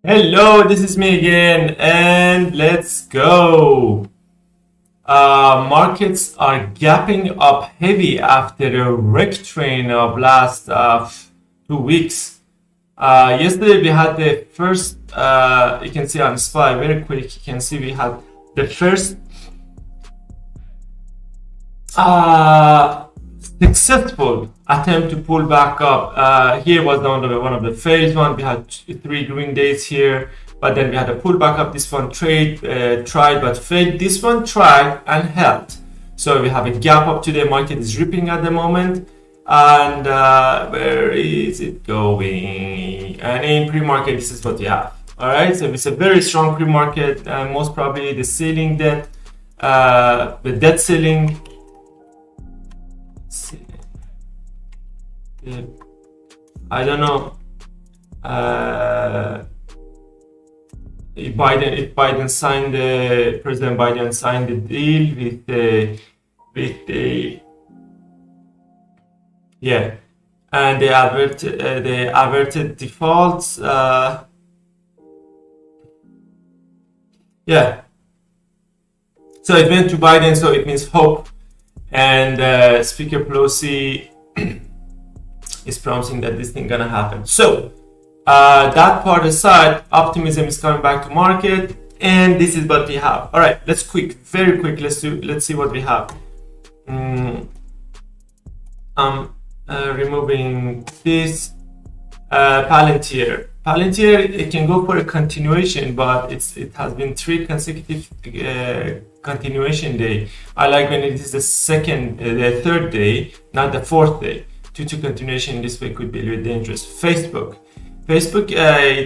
Hello, this is me again, and let's go. Markets are gapping up heavy after a wreck train of last 2 weeks. Yesterday we had the first, you can see on SPY very quick, you can see we had the first successful attempt to pull back up. Here was one of the failed one. We had 3 green days here, but then we had a pull back up. This one tried but failed. This one tried and held. So we have a gap up today. Market is ripping at the moment. And where is it going? And in pre-market, this is what we have. All right, so it's a very strong pre-market. Most probably the ceiling debt, the debt ceiling. I don't know if President Biden signed the deal with the and they averted defaults. So it went to Biden, so it means hope, and Speaker Pelosi is promising that this thing gonna happen. So that part aside, optimism is coming back to market, and this is what we have. All right, very quick. Let's see what we have. I'm removing this Palantir. Palantir, it can go for a continuation, but it has been 3 consecutive continuation day. I like when it is the third day, not the 4th day. 2 continuation this way could be a little dangerous. Facebook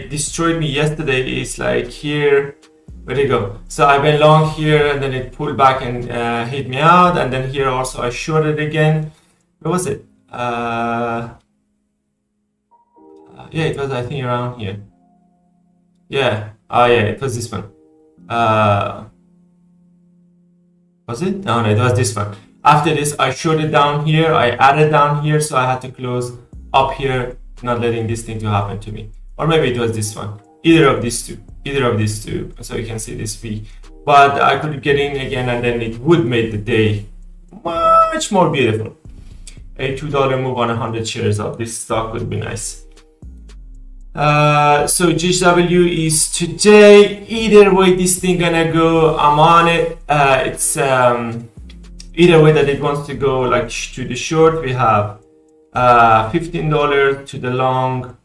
destroyed me yesterday. It's like here. Where'd it go? So I went long here, and then it pulled back and hit me out, and then here also I shorted again. Where was it? It was, I think, around here. It was this one. Was it? No, it was this one. After this, I shorted down here, I added down here, so I had to close up here, not letting this thing to happen to me. Or maybe it was this one. Either of these two. So you can see this V. But I could get in again, and then it would make the day much more beautiful. A $2 move on 100 shares of this stock would be nice. So GHW is today. Either way this thing gonna go, I'm on it. It's either way that it wants to go, like to the short, we have $15 to the long.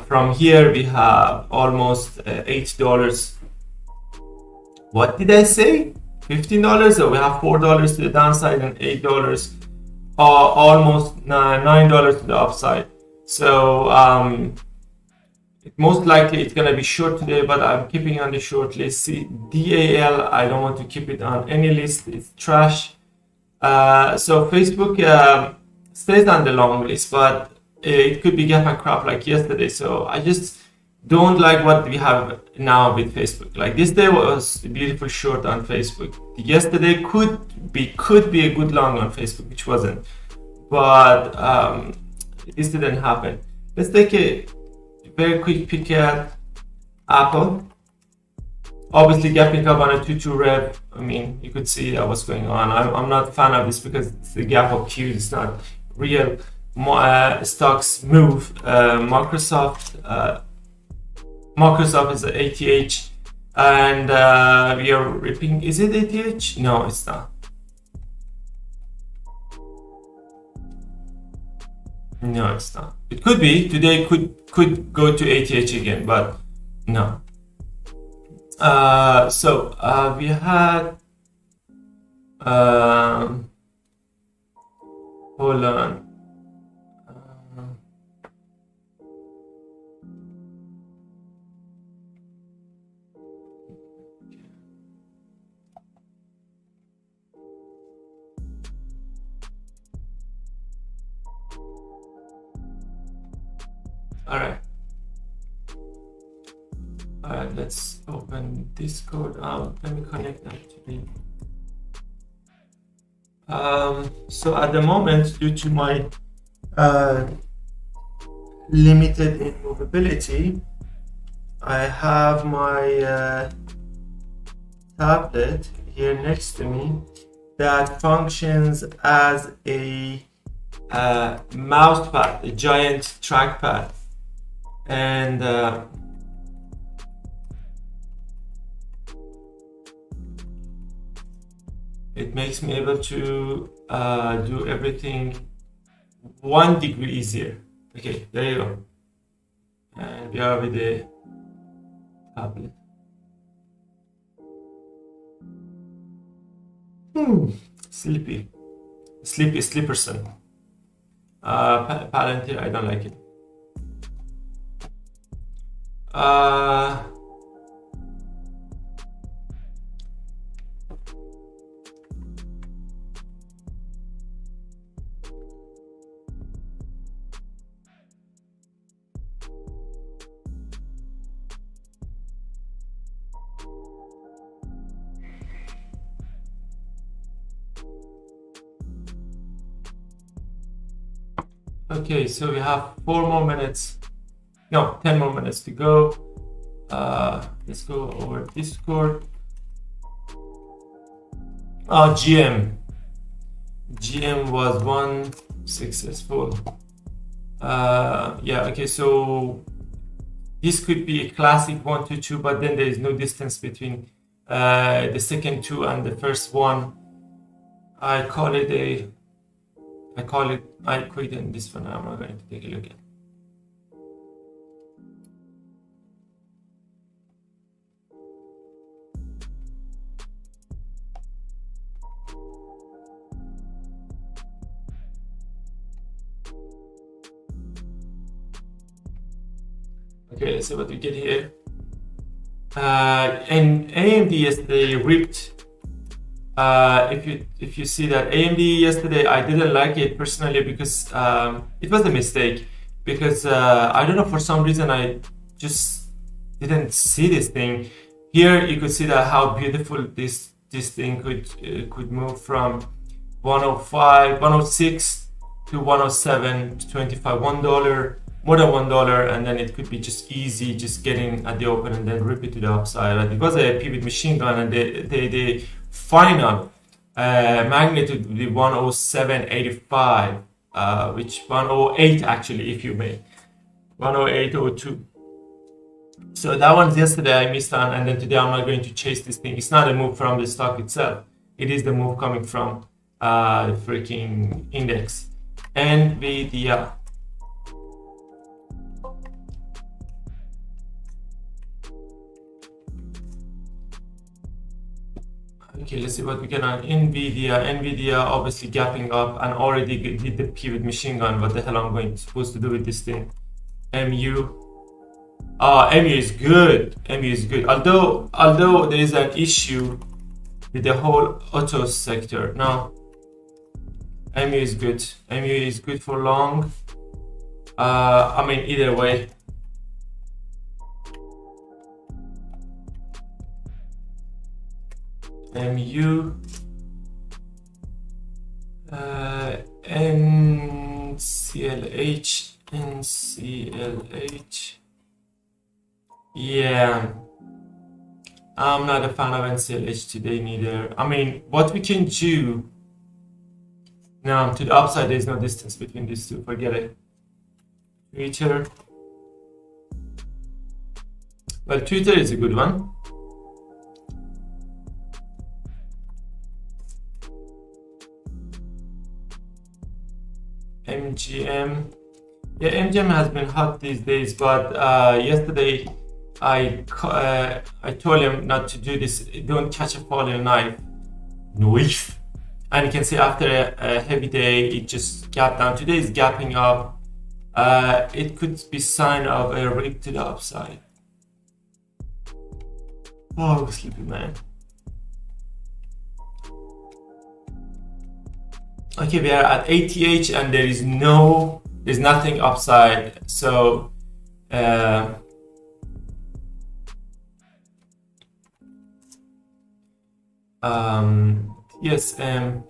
From here we have almost $8. What did I say? $15? So we have $4 to the downside and $8, almost $9 to the upside. So most likely it's gonna be short today, but I'm keeping on the short list. See, DAL, I don't want to keep it on any list. It's trash. So Facebook stays on the long list, but it could be gap and crop like yesterday. So I just don't like what we have now with Facebook. Like this day was a beautiful short on Facebook. Yesterday could be a good long on Facebook, which wasn't. But this didn't happen. Let's take a very quick peek at Apple. Obviously gapping up on a 2-2 rev. I mean, you could see what's going on. I'm not a fan of this because it's the gap up Q. It's not real stocks move. Microsoft is an ATH, and we are ripping. Is it ATH? No, it's not. No, it's not. It could be today. Could go to ATH again, but no. We had. Hold on. All right. Let's open Discord. Let me connect that to the. So at the moment, due to my limited immovability, I have my tablet here next to me that functions as a mouse pad, a giant trackpad, and it makes me able to do everything 1 degree easier. Okay, there you go. And we are with the tablet. Sleepy. Slipperson. Palantir, I don't like it. Okay, so we have 4 more minutes. No, 10 more minutes to go. Let's go over Discord. Oh, GM was one successful. Yeah, okay, so this could be a classic 1-2, but then there is no distance between the second 2 and the first one. I quit in this one. I'm not going to take a look at. Okay, let's see what we get here. And AMD yesterday ripped. If you see that AMD yesterday, I didn't like it personally because it was a mistake. Because I don't know, for some reason I just didn't see this thing. Here you could see that how beautiful this thing could move from 105, 106 to 107 to 25, $1, more than $1, and then it could be just easy, just getting at the open and then rip it to the upside. It was a pivot machine gun, and the final magnitude would be 107.85, which 108 actually, if you may, 108.02. So that one's yesterday I missed on, and then today I'm not going to chase this thing. It's not a move from the stock itself. It is the move coming from the freaking index. NVIDIA. Okay, let's see what we get on NVIDIA. NVIDIA obviously gapping up and already did the pivot machine gun. What the hell I'm supposed to do with this thing? MU. MU is good. MU is good. Although there is an issue with the whole auto sector. No. MU is good. MU is good for long. I mean, either way. MU. NCLH. Yeah. I'm not a fan of NCLH today neither. I mean, what we can do now to the upside, there's no distance between these two. Forget it. Twitter. Well, Twitter is a good one. MGM. Yeah, MGM has been hot these days, but yesterday I told him not to do this. Don't catch a falling knife. Knife. And you can see after a heavy day, it just gapped down. Today is gapping up. It could be sign of a rip to the upside. Oh, sleepy man. Okay, we are at ATH and there's nothing upside. So TSM.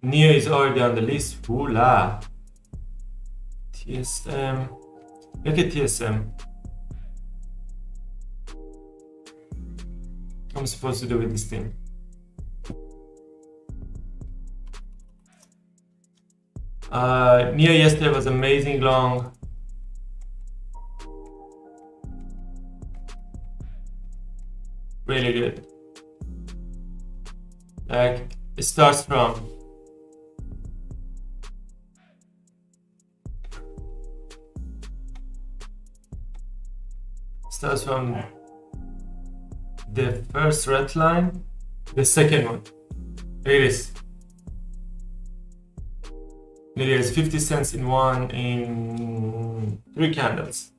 NEO is already on the list. Hula. TSM. Look at TSM. What I'm supposed to do with this thing? NEO yesterday was amazing long. Really good. Like it starts from the first red line, the second one. It is. There's 50 cents in one in 3 candles.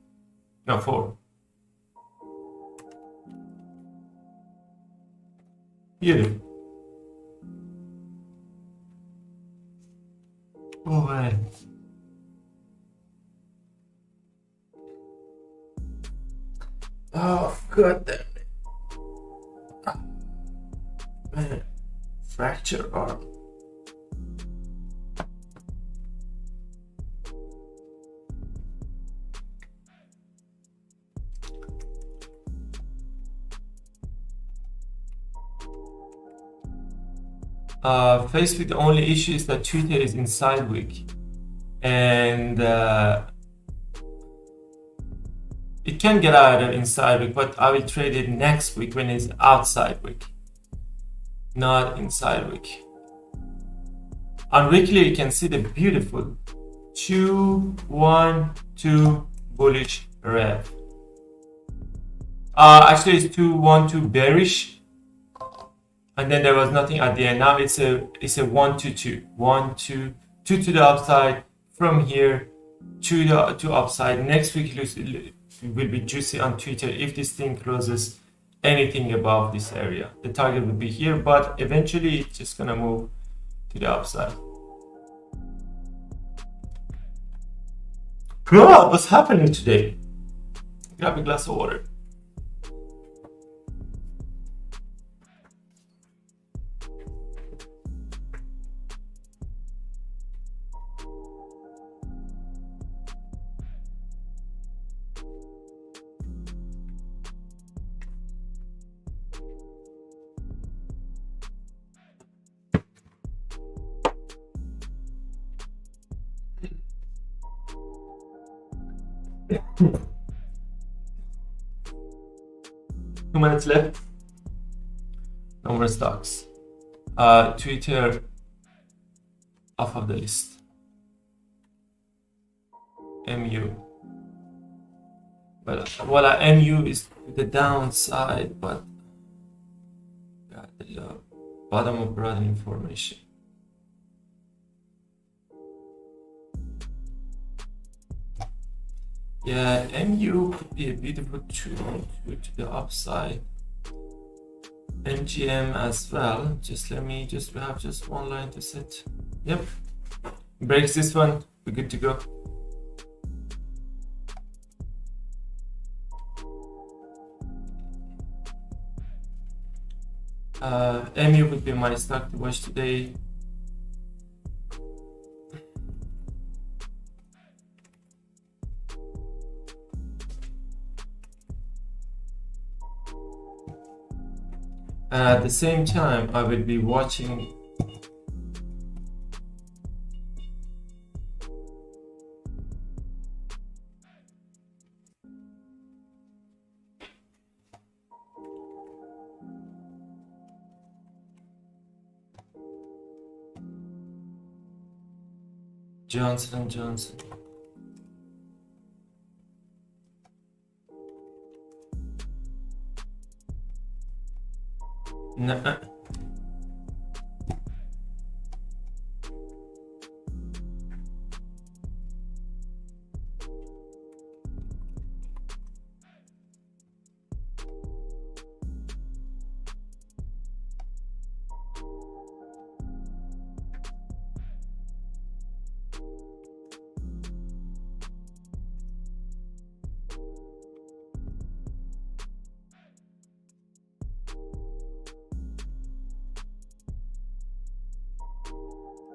No, 4. Beautiful. Oh man. Oh god damn it. Man. Fracture arm. Facebook, the only issue is that Twitter is inside wick, and it can get out of inside wick, but I will trade it next week when it's outside wick, not inside wick. On weekly, you can see the beautiful 2, 1, 2 bullish red. Actually, it's 2, 1, 2 bearish. And then there was nothing at the end. Now it's a 1, 2, 2. 1, 2, 2 to the upside. From here to upside. Next week will be juicy on Twitter if this thing closes anything above this area. The target will be here, but eventually it's just gonna move to the upside. God, what's happening today? Grab a glass of water. Two minutes left. No more stocks. Twitter off of the list. MU. Well, MU is the downside, but got the bottom of broad information. Yeah, MU could be a beautiful tool to the upside. MGM as well. We have just one line to set. Yep. Breaks this one, we're good to go. MU would be my stock to watch today. And at the same time, I will be watching Johnson & Johnson. No.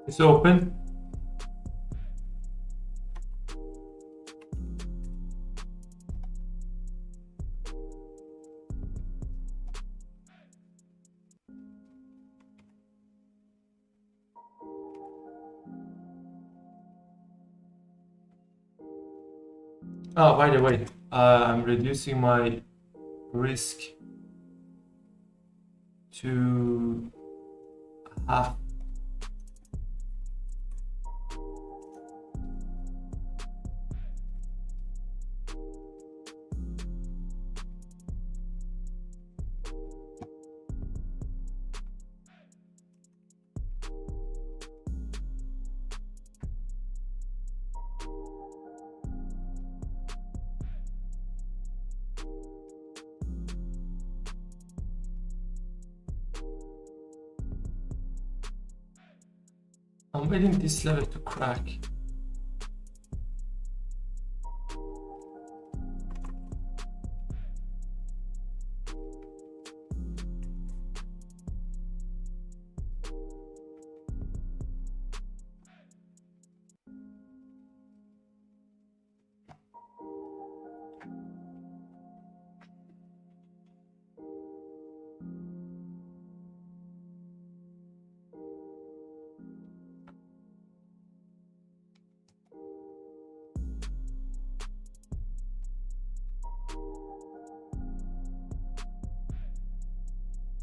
It's open. Oh, by the way, I'm reducing my risk to half. I'm waiting this level to crack.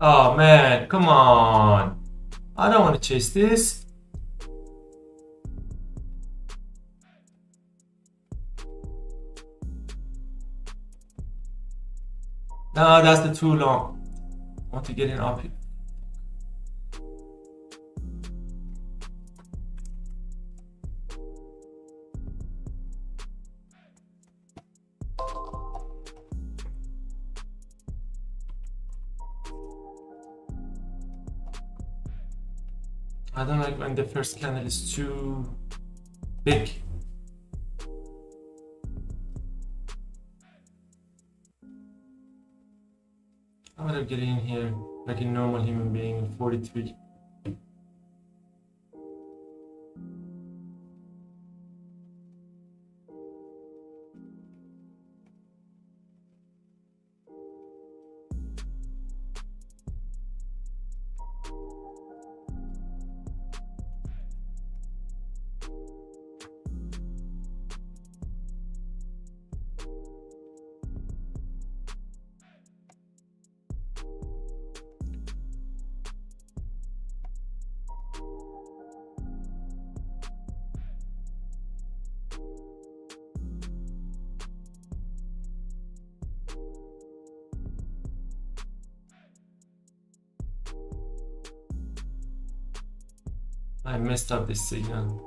Oh man, come on. I don't want to chase this. No, that's the too long. I want to get in up here. I don't like when the first candle is too big. I would have get in here like a normal human being, 43. I messed up this signal.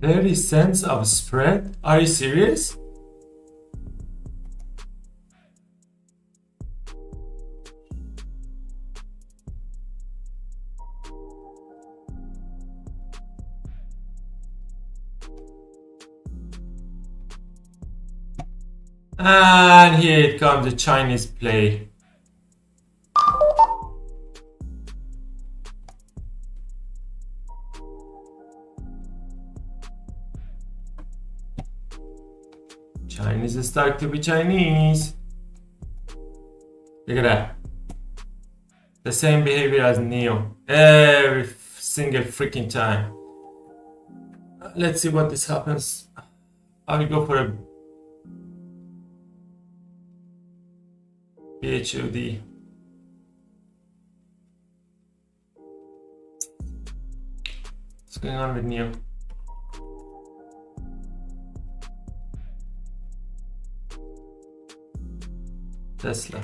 $0.30 of spread? Are you serious? And here it comes, the Chinese play. Chinese start to be Chinese. Look at that. The same behavior as Neo every single freaking time. Let's see what this happens. I will go for a BHOD. What's going on with Neo? Tesla.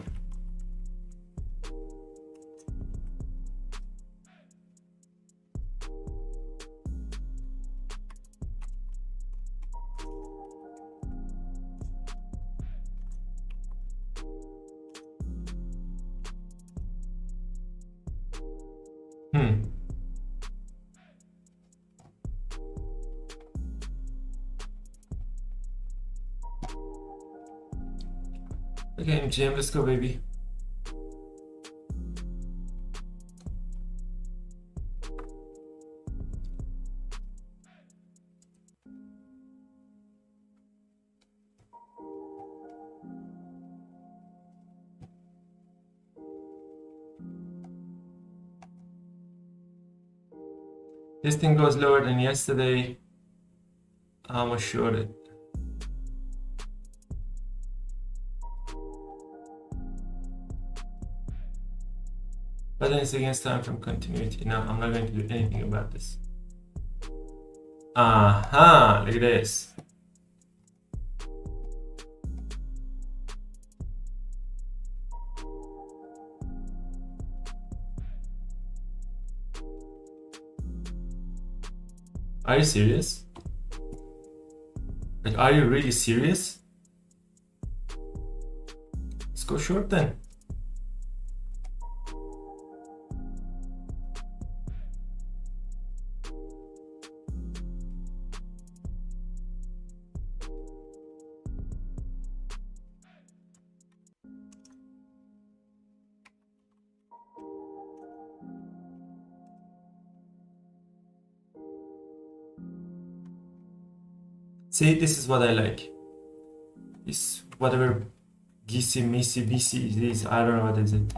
Okay, MGM, let's go, baby. This thing goes lower than yesterday. I'm assured. But then it's against time from continuity. No, I'm not going to do anything about this. Aha, look at this. Are you serious? Like, are you really serious? Let's go short then. See, this is what I like. This whatever Gisi, Misi, BC is, I don't know what is it.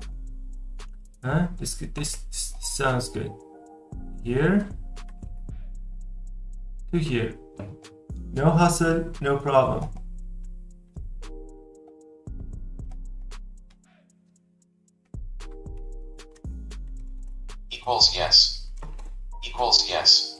Huh? This sounds good. Here to here. No hustle, no problem. Equals yes. Equals yes.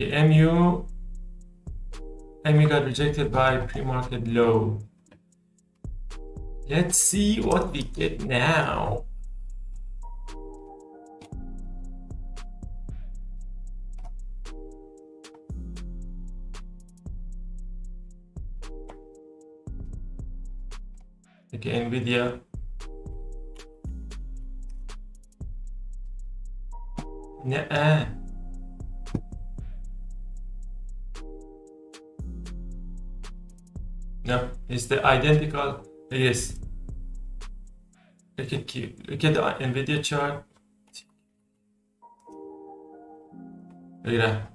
Okay, MU got rejected by pre-market low. Let's see what we get now. Okay, Nvidia. Nuh-uh. No, it's the identical. Yes. Look at the Nvidia chart. Look at that.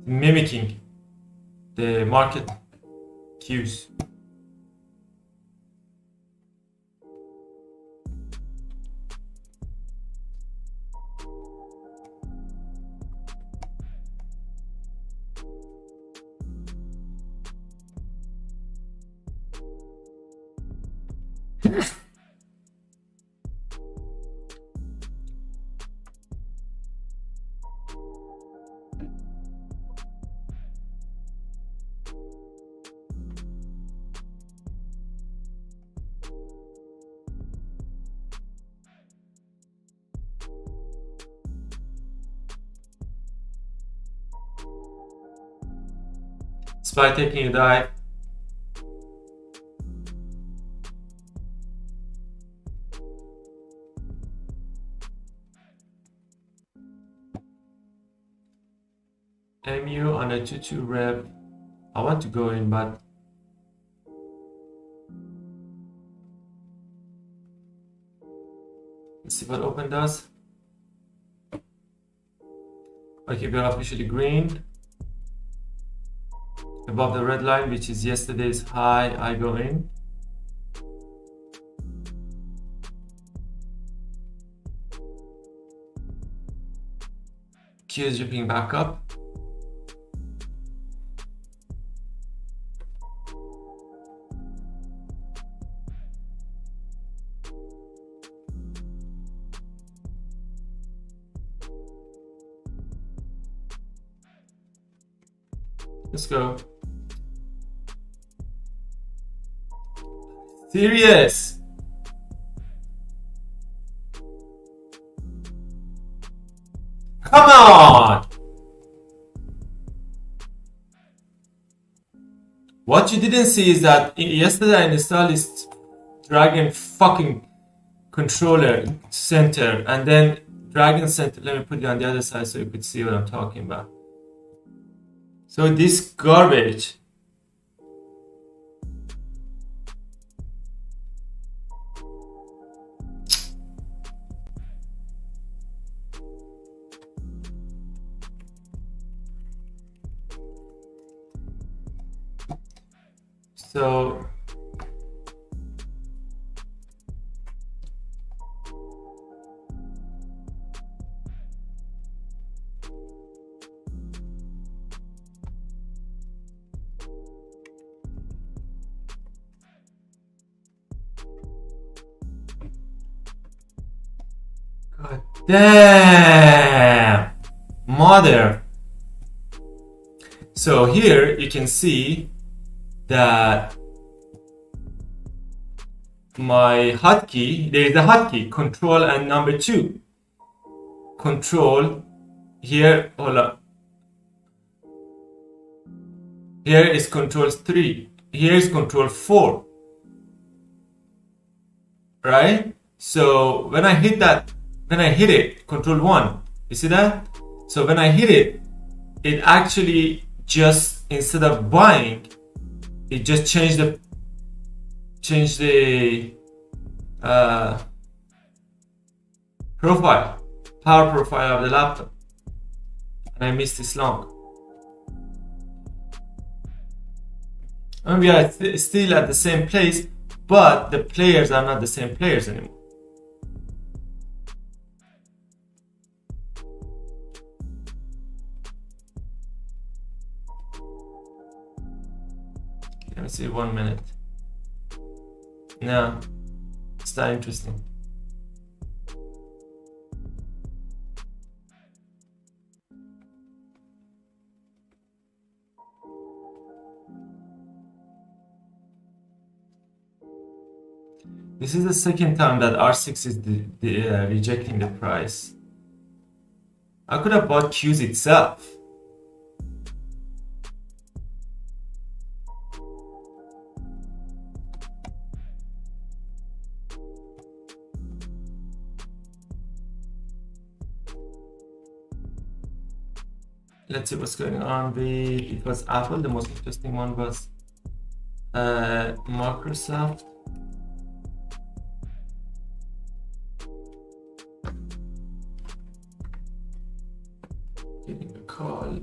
Mimicking the market cues. Spy taking a dive. MU on a 2-2 rep. I want to go in, but let's see what open does. Okay, we are officially green. Above the red line, which is yesterday's high, I go in. Q is ripping back up. Let's go. Serious. Come on. What you didn't see is that yesterday I installed this Dragon fucking controller center, and then Dragon Center. Let me put it on the other side so you could see what I'm talking about. So this garbage. So God damn, mother. So here you can see that my hotkey, there is a hotkey, control and number 2. Control here, hold up. Here is control 3. Here is control 4. Right? So when I hit it, control 1, you see that? So when I hit it, it actually just, instead of buying, it just changed the power profile of the laptop, and I missed this long. And we are still at the same place, but the players are not the same players anymore. Let me see, 1 minute. No, it's not interesting. This is the second time that R6 is rejecting the price. I could have bought Q's itself. Let's see what's going on. It was Apple. The most interesting one was Microsoft. Getting a call.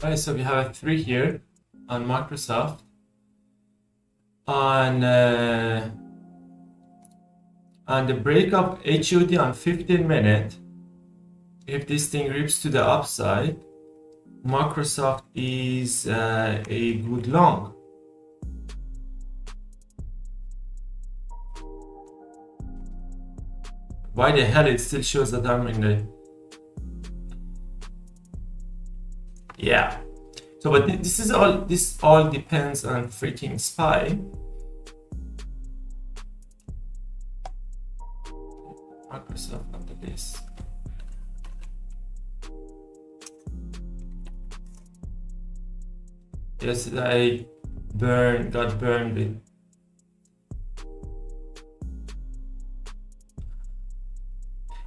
Right, so we have a 3 here on Microsoft. On the breakup HUD on 15 minute, if this thing rips to the upside, Microsoft is a good long. Why the hell it still shows that I'm in the... Yeah. So, but this all depends on freaking SPY. Microsoft on the list. Yesterday I got burned with...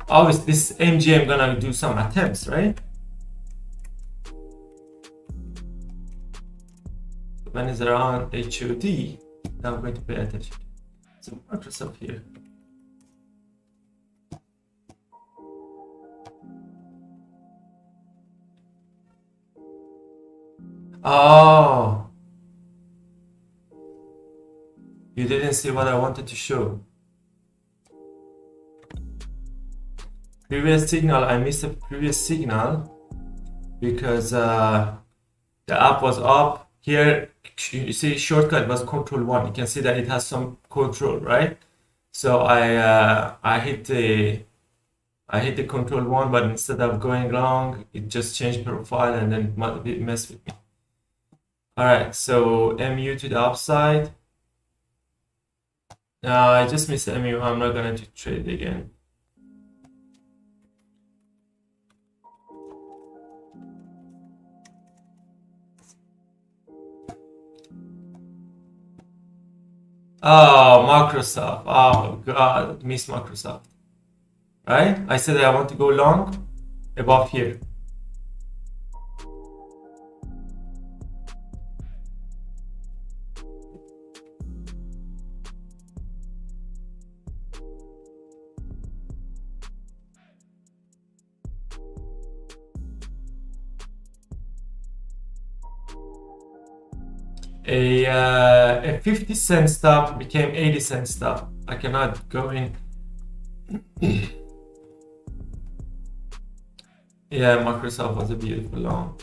Obviously, this MGM gonna do some attempts, right? When it's around HUD, I'm going to pay attention. So Microsoft here. Oh, you didn't see what I wanted to show. Previous signal, I missed the previous signal because the app was up. Here, you see shortcut was Control 1. You can see that it has some control, right? So I hit the Control 1, but instead of going long, it just changed profile and then it messed with me. All right, so MU to the upside. I just missed MU. I'm not going to trade again. Oh, Microsoft. Oh, God. Miss Microsoft. Right? I said I want to go long above here. A 50-cent stop became 80-cent stop. I cannot go in. Yeah, Microsoft was a beautiful long.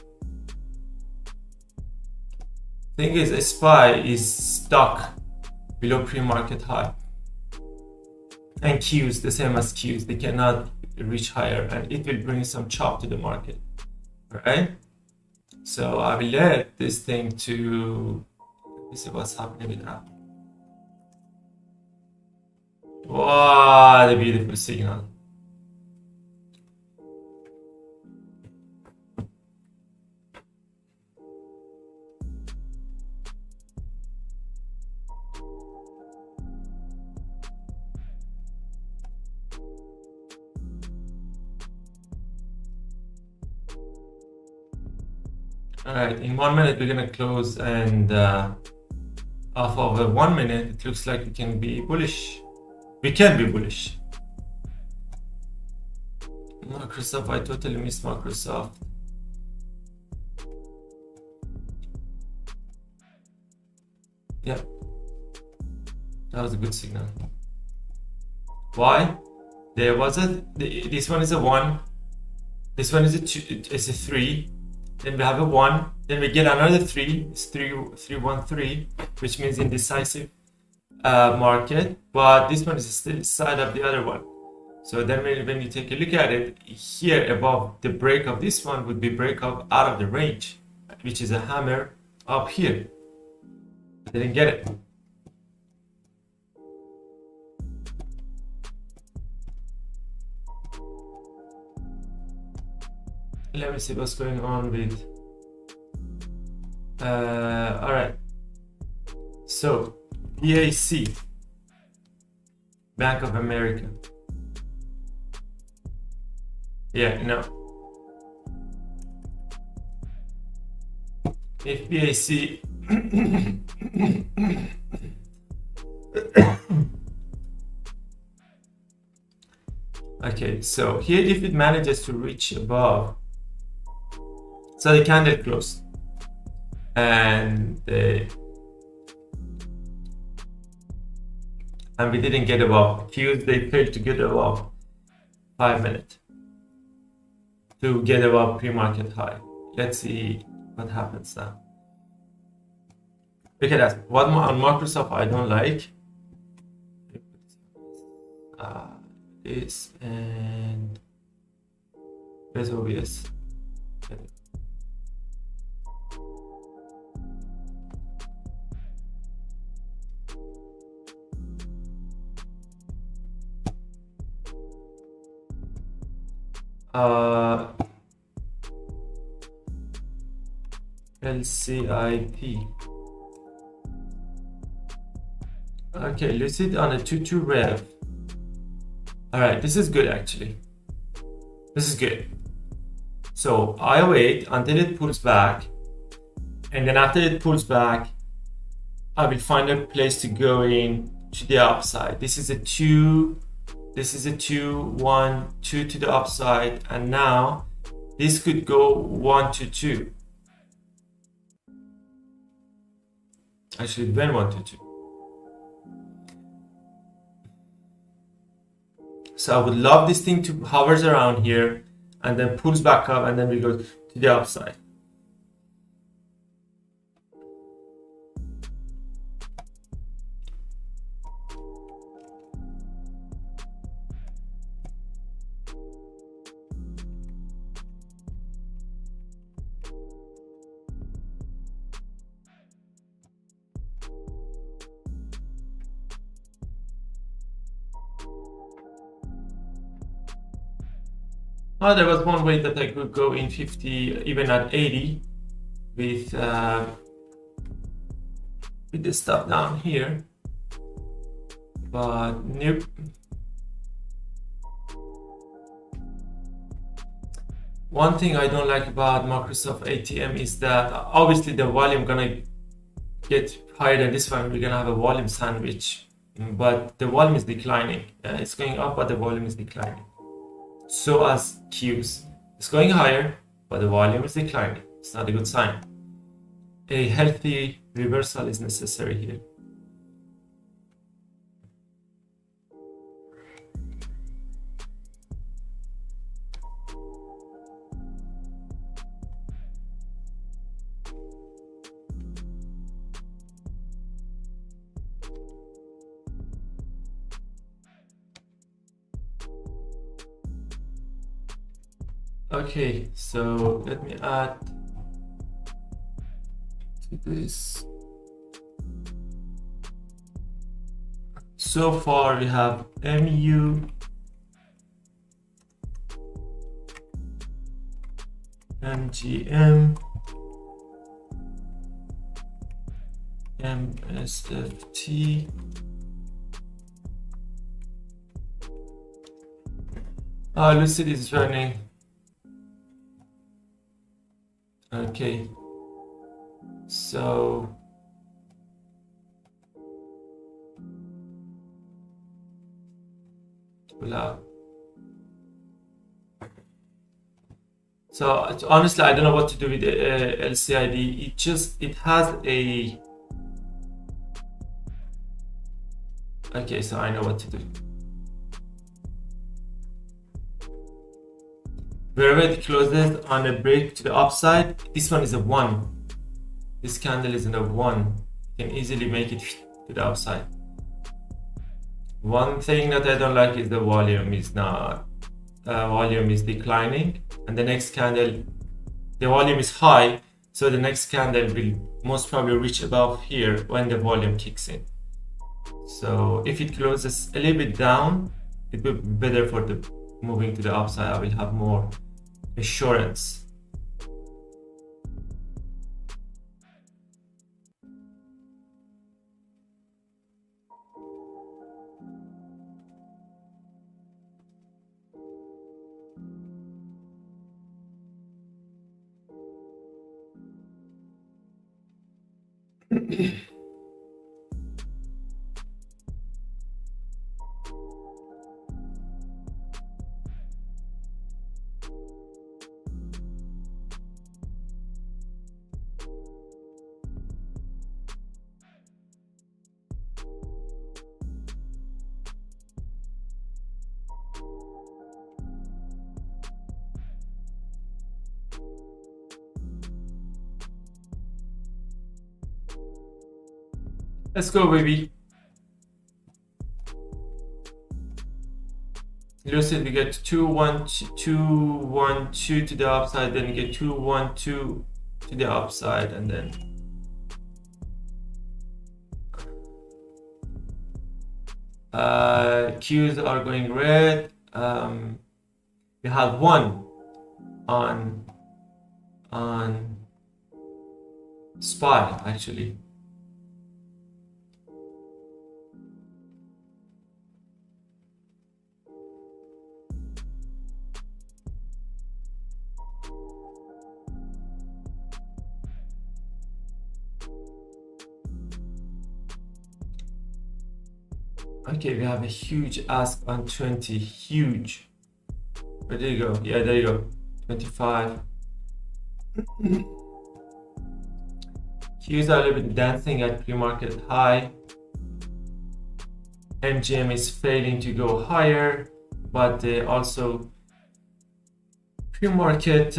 Thing is, SPY is stuck below pre-market high. And Qs, the same as Qs, they cannot reach higher, and it will bring some chop to the market. Right? So I will let this thing to... This is what's happening with that. Wow, the beautiful signal. All right, in 1 minute we're gonna close, and off of a 1 minute, it looks like we can be bullish. We can be bullish. Microsoft, I totally missed Microsoft. Yeah, that was a good signal. Why? There was this one is a 1, this one is a 2, it's a 3, then we have a 1, then we get another 3, it's 313, which means indecisive market, but this one is still side of the other one. So then when you take a look at it, here above the break of this one would be break up out of the range, which is a hammer up here. I didn't get it. Let me see what's going on with... all right. So, BAC, Bank of America. Yeah, no. If BAC... Okay, so here if it manages to reach above So the candle closed, and we didn't get above. Tuesday failed to get above 5 minutes to get above pre-market high. Let's see what happens now. Look at that. What on Microsoft I don't like. This and where's OBS? LCIT. Okay, Lucid on a 2-2 rev. Alright, this is good actually. This is good. So I wait until it pulls back, and then after it pulls back, I will find a place to go in to the upside. This is a 2, this is a 2, 1, 2 to the upside, and now this could go 1 to 2. Actually, it went 1 to 2. So I would love this thing to hovers around here and then pulls back up, and then we go to the upside. Oh, there was one way that I could go in 50, even at 80, with this stuff down here, but nope. One thing I don't like about Microsoft ATM is that obviously the volume gonna get higher than this one. We're gonna have a volume sandwich, but the volume is declining. It's going up, but the volume is declining. So as Qs, it's going higher, but the volume is declining. It's not a good sign. A healthy reversal is necessary here. Okay, so let me add to this. So far we have MU, MGM, MSFT, Lucid is running. Okay, so pull out. So honestly, I don't know what to do with the LCID. It has a. Okay, so I know what to do. Wherever it closes on a break to the upside, this one is a 1. This candle is in a 1. You can easily make it to the upside. One thing that I don't like is the volume is not. Volume is declining, and the next candle, the volume is high, so the next candle will most probably reach above here when the volume kicks in. So if it closes a little bit down, it will be better for the moving to the upside. I will have more assurance. Let's go, baby. Lucid, we get 2 1 2 1 2 to the upside, then we get 2 1 2 to the upside, and then Qs are going red. We have 1 on SPY actually. Okay, we have a huge ask on 20, huge. Where did you go? Yeah, there you go. 25. Qs are a little bit dancing at pre-market high. MGM is failing to go higher, but they also pre-market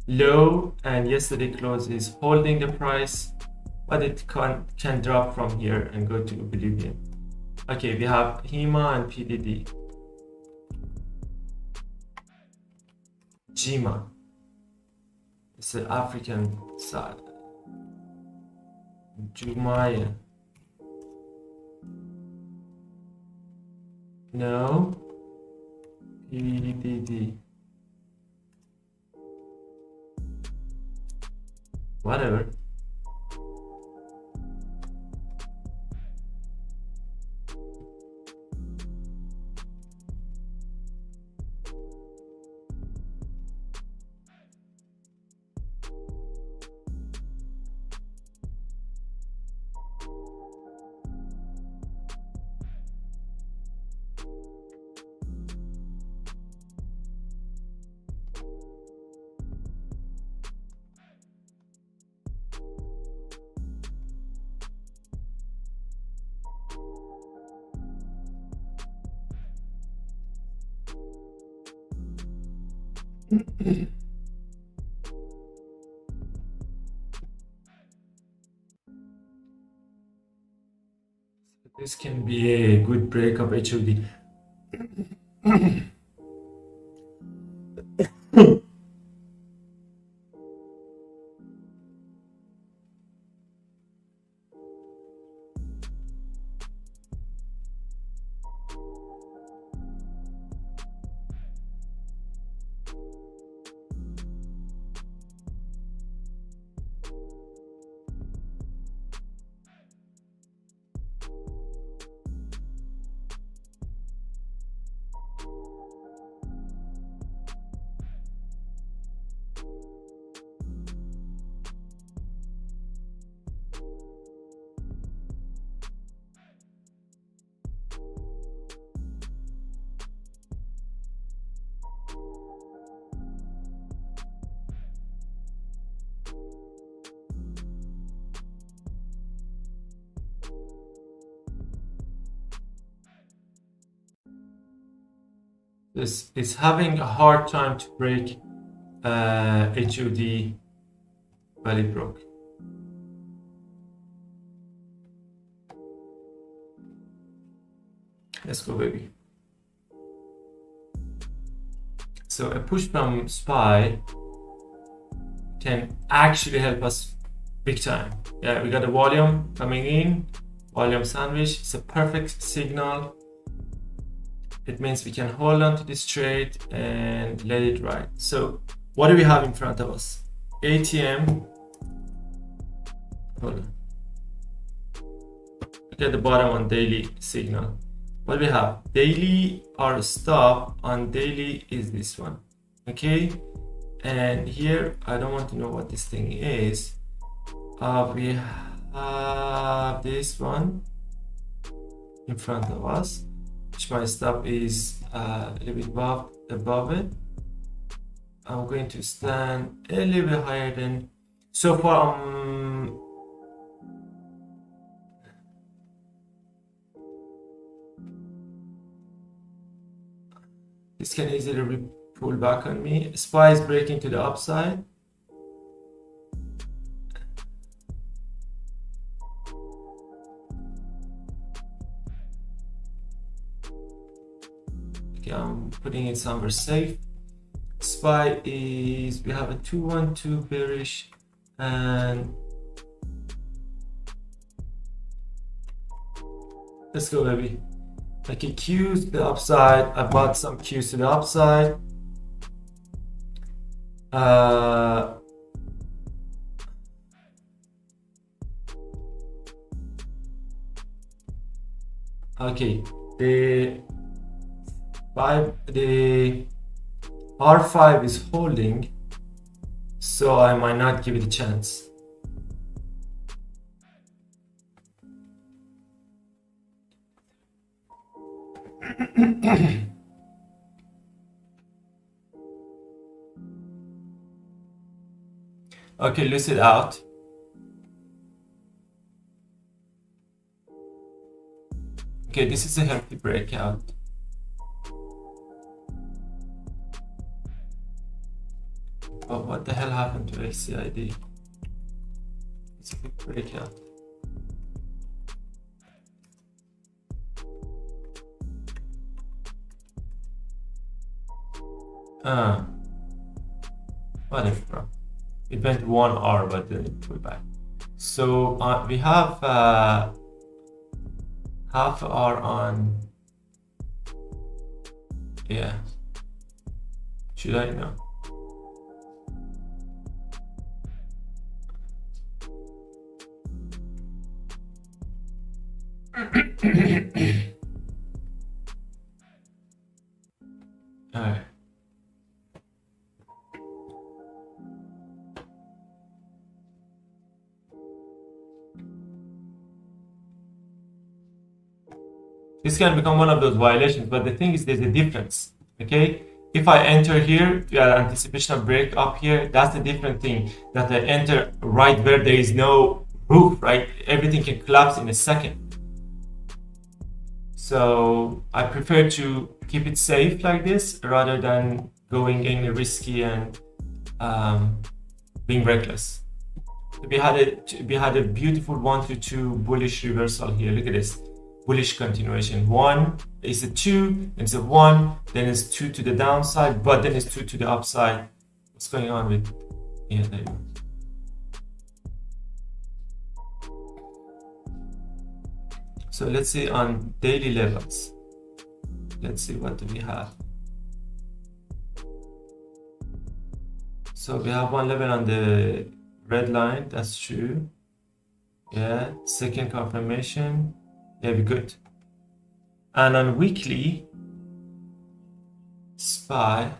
low, and yesterday close is holding the price, but it can drop from here and go to oblivion. Okay, we have HEMA and PDD. GEMA. It's the African side. Jumaya. No. PDD. Whatever. This can be a good break of HOD. This is having a hard time to break HOD Valley broke. Let's go, baby. So a push from SPY can actually help us big time. Yeah, we got a volume coming in, volume sandwich. It's a perfect signal. It means we can hold on to this trade and let it ride. So what do we have in front of us? ATM. Hold on. Look at the bottom on daily signal. What do we have? Daily, our stop on daily is this one. Okay. And here, I don't want to know what this thing is. We have this one in front of us. My stop is a little bit above it. I'm going to stand a little bit higher than so far. This can easily pull back on me. SPY is breaking to the upside. putting it somewhere safe. SPY is, we have a 212 bearish, and let's go, baby. Okay, Qs to the upside. I bought some Qs to the upside. Okay, the R5 is holding, so I might not give it a chance. Okay, lucid out. Okay, this is a healthy breakout. Oh, what the hell happened to XCID? It's a big breakout. Whatever, bro. It went 1 hour, but then it pulled back. So we have half hour on. Yeah. Should I know? All right. This can become one of those violations, but the thing is, there's a difference. Okay, if I enter here to anticipation of break up here, that's a different thing. That I enter right where there is no roof, right? Everything can collapse in a second. So I prefer to keep it safe like this rather than going any risky and being reckless. We had a beautiful 1 to 2 bullish reversal here. Look at this. Bullish continuation. 1 is a 2, then it's a 1, then it's 2 to the downside, but then it's 2 to the upside. What's going on with? Yeah, there you go. So let's see on daily levels. Let's see what do we have. So we have one level on the red line. That's true. Yeah. Second confirmation. Yeah, we're good. And on weekly, SPY.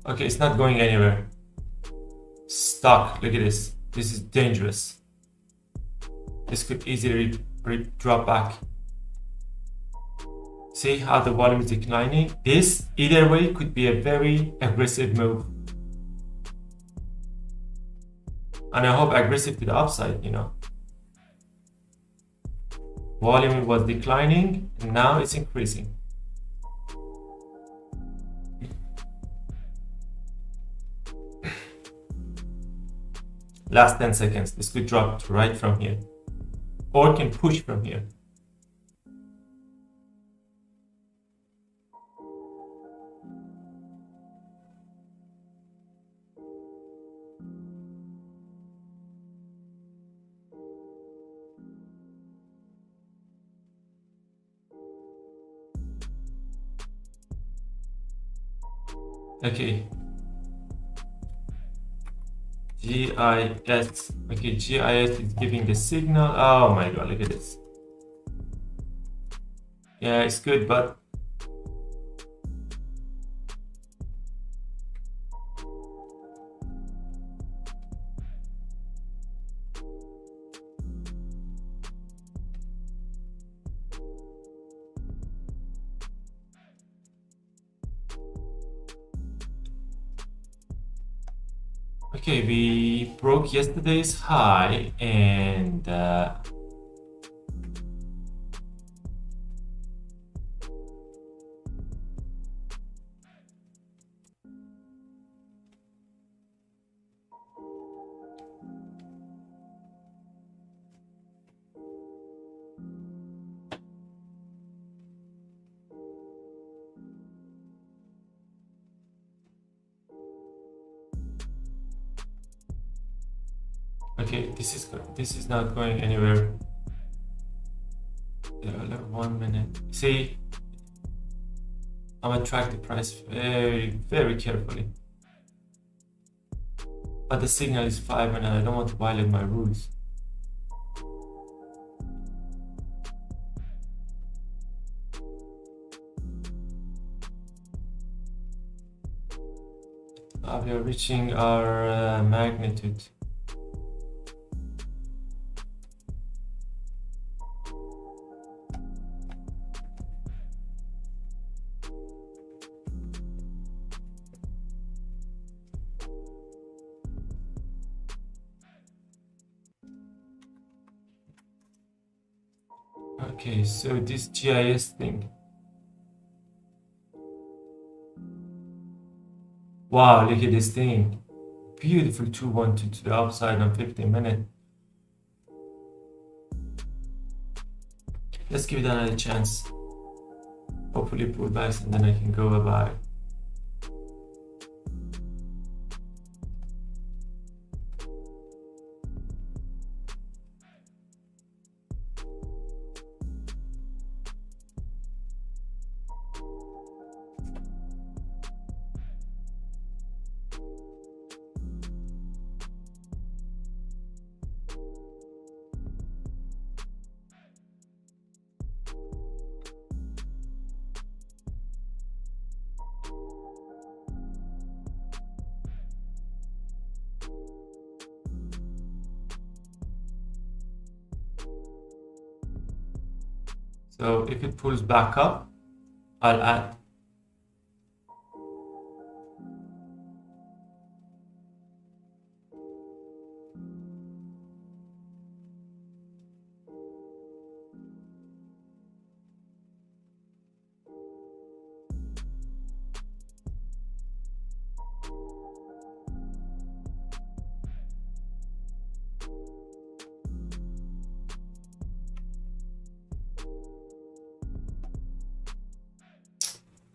Okay, it's not going anywhere. Stuck. Look at this. This is dangerous. This could easily drop back. See how the volume is declining? This, either way, could be a very aggressive move. And I hope aggressive to the upside, you know. Volume was declining, and now it's increasing. Last 10 seconds, this could drop right from here. Or can push from here. Okay. GIS. Okay, GIS is giving the signal. Oh my god, look at this. Yeah, it's good, but okay, we broke yesterday's high and Okay, this is not going anywhere. Yeah, like 1 minute. See, I'm gonna track the price very carefully. But the signal is 5 and I don't want to violate my rules. We are reaching our magnitude. Okay, so this GIS thing. Wow, look at this thing. Beautiful 212 to the upside on 15 minutes. Let's give it another chance. Hopefully pull back and then I can go about it. So if it pulls back up, I'll add.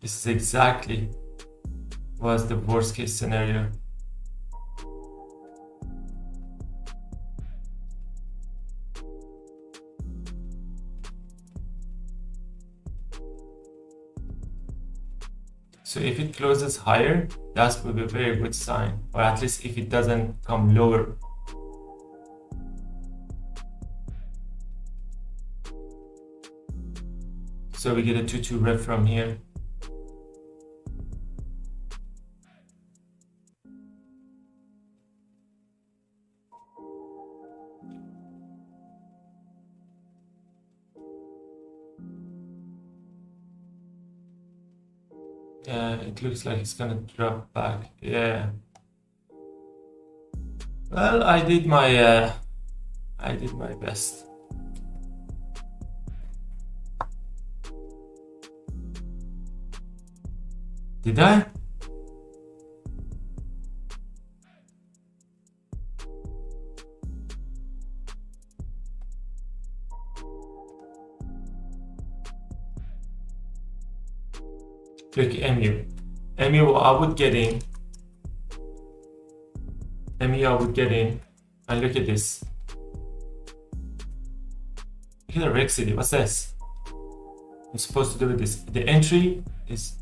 This is exactly was the worst case scenario. So if it closes higher, that will be a very good sign, or at least if it doesn't come lower. So we get a 2-2 ref from here. Yeah, it looks like it's gonna drop back. Yeah. Well, I did my best. Did I? Look, MU, I would get in. MU, I would get in. And look at this. Look at the Reg City. What's this? I'm supposed to do with this. The entry is.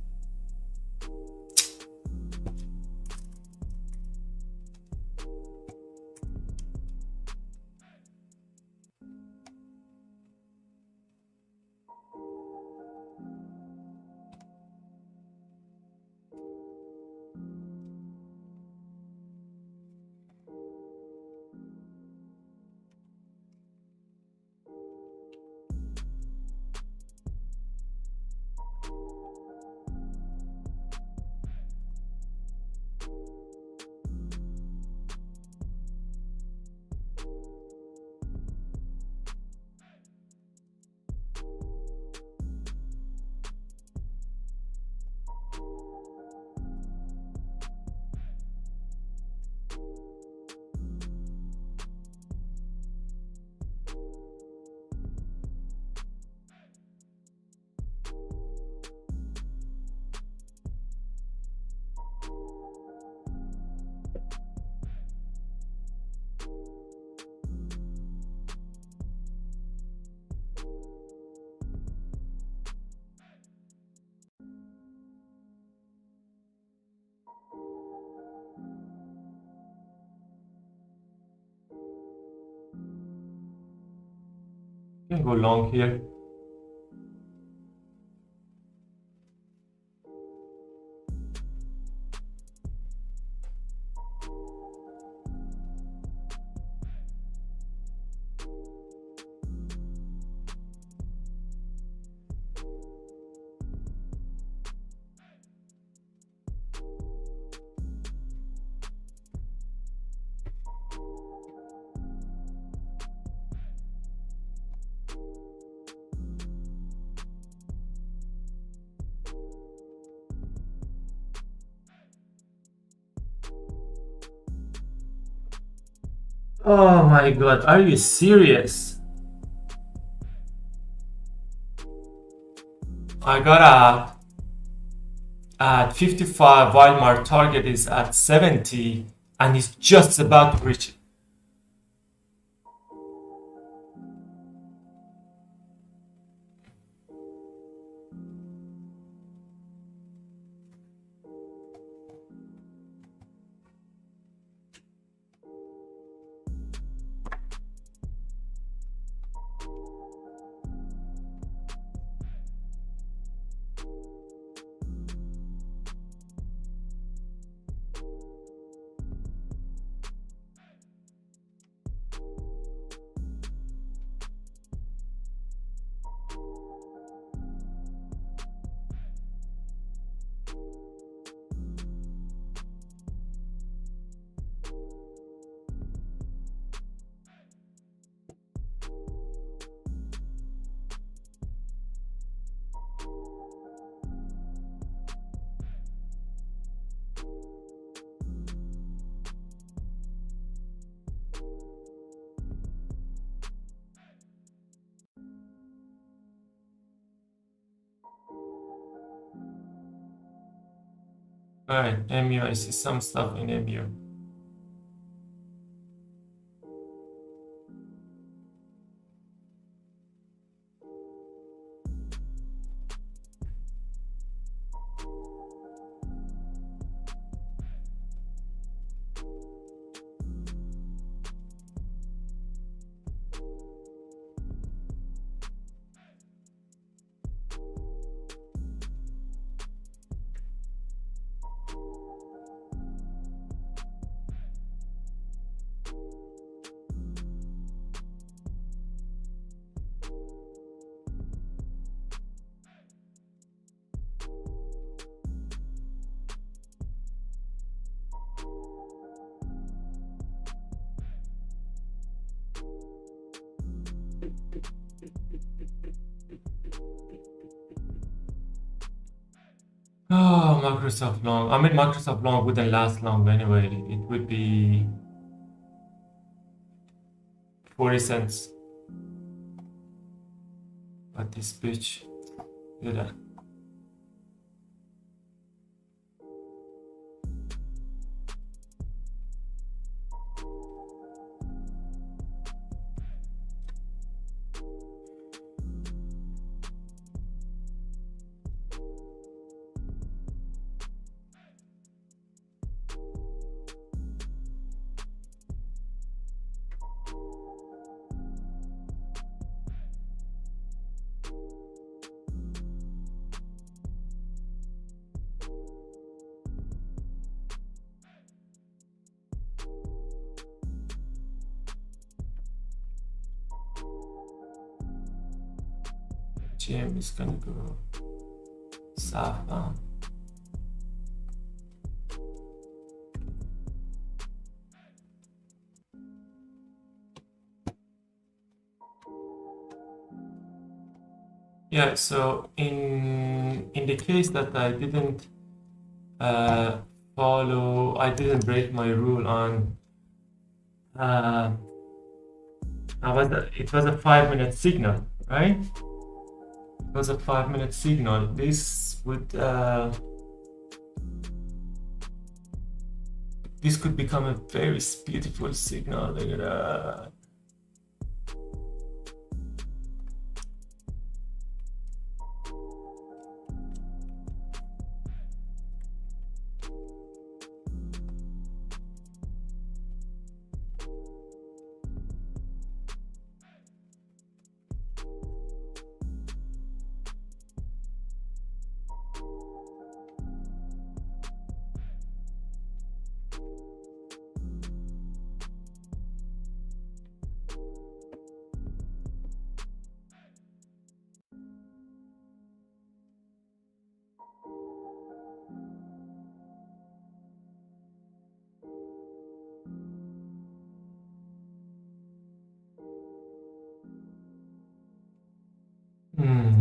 You can go long here. Oh my god, are you serious? I got at 55 while my target is at 70 and he's just about to reach it. Alright, MU, I see some stuff in MU. Oh, Microsoft long. I mean, Microsoft long wouldn't last long anyway. It would be 40 cents. But this bitch, look at that. GM is gonna go southbound. Yeah, so in the case that I didn't I didn't break my rule on it was a 5-minute signal, right? It was a 5-minute signal. This would this could become a very beautiful signal. Look at that. Mhm.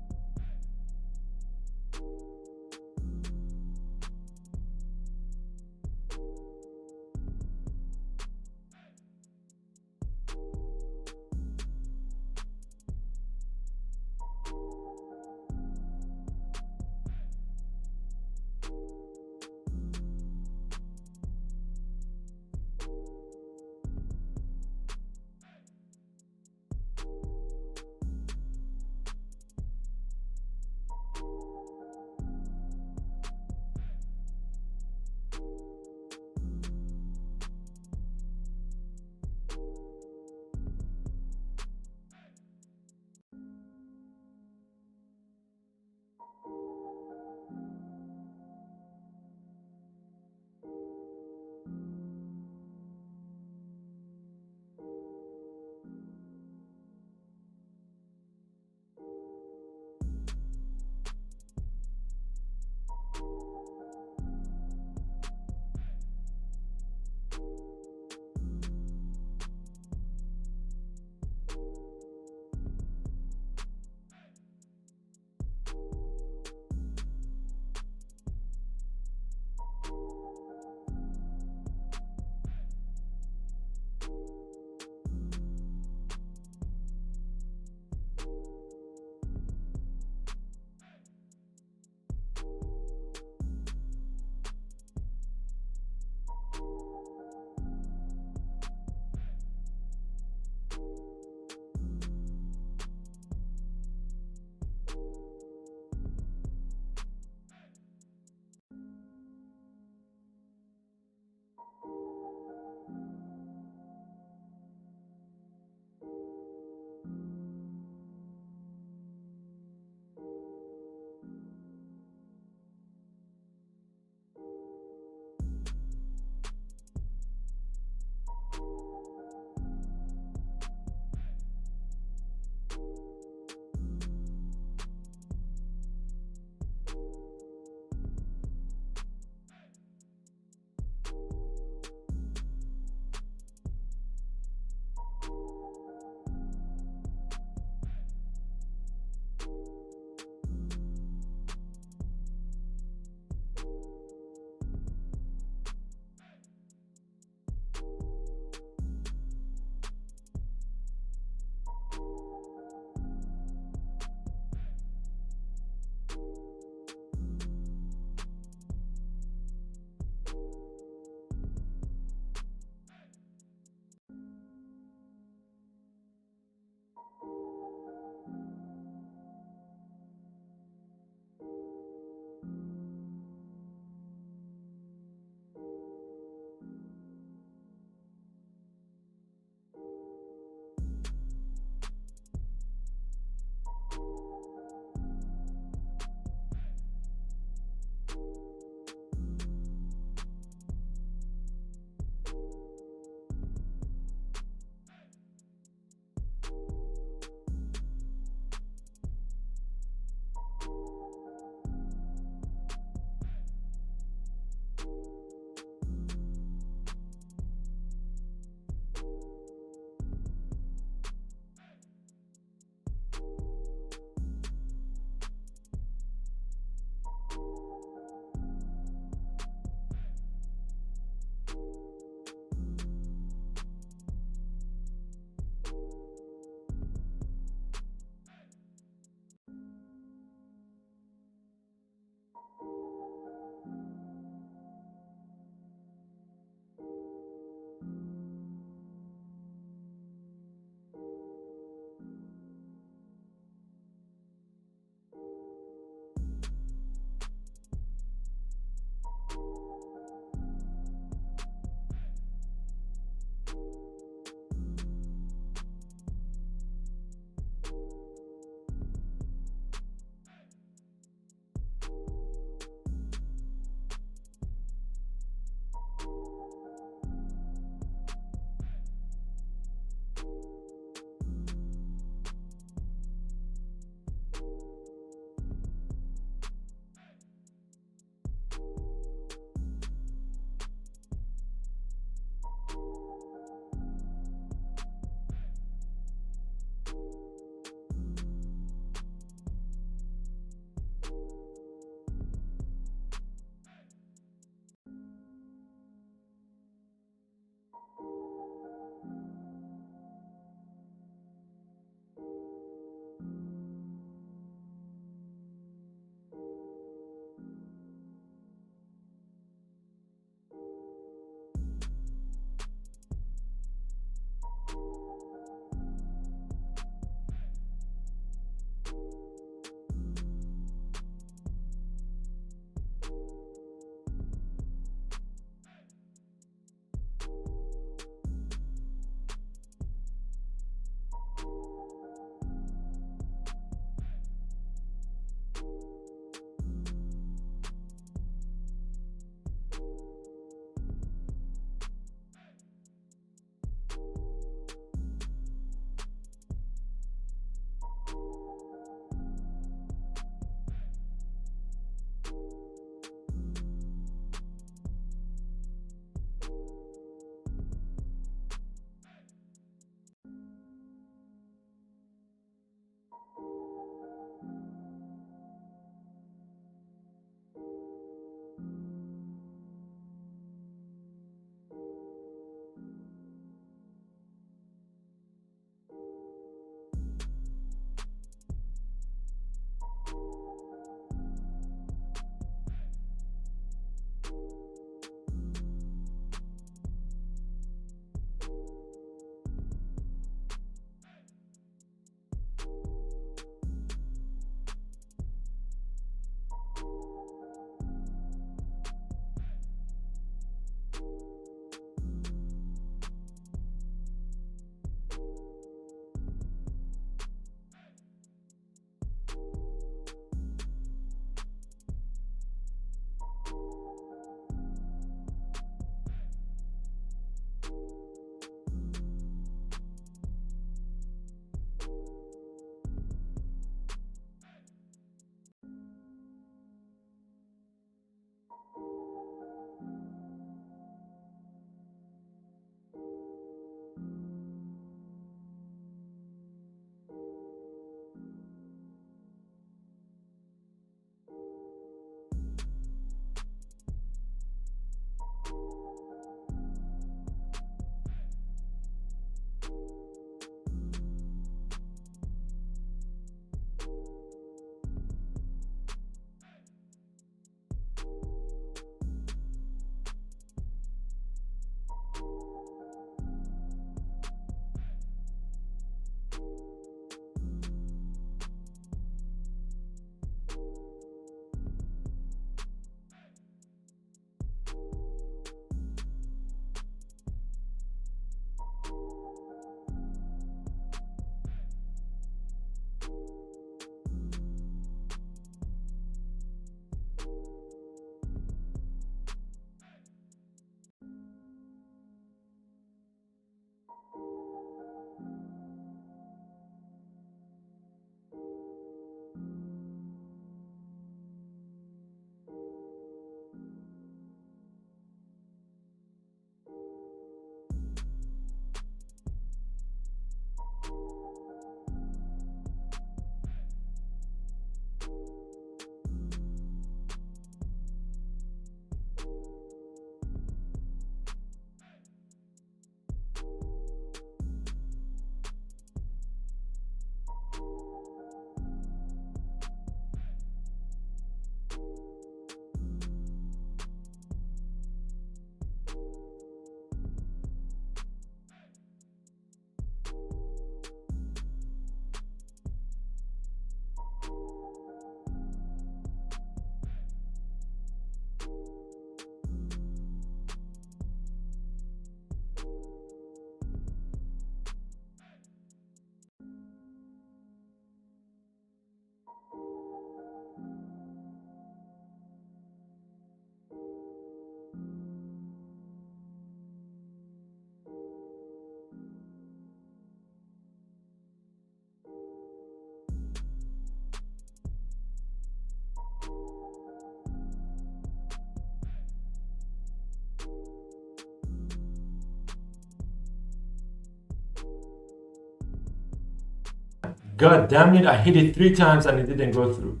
God damn it, I hit it 3 times and it didn't go through.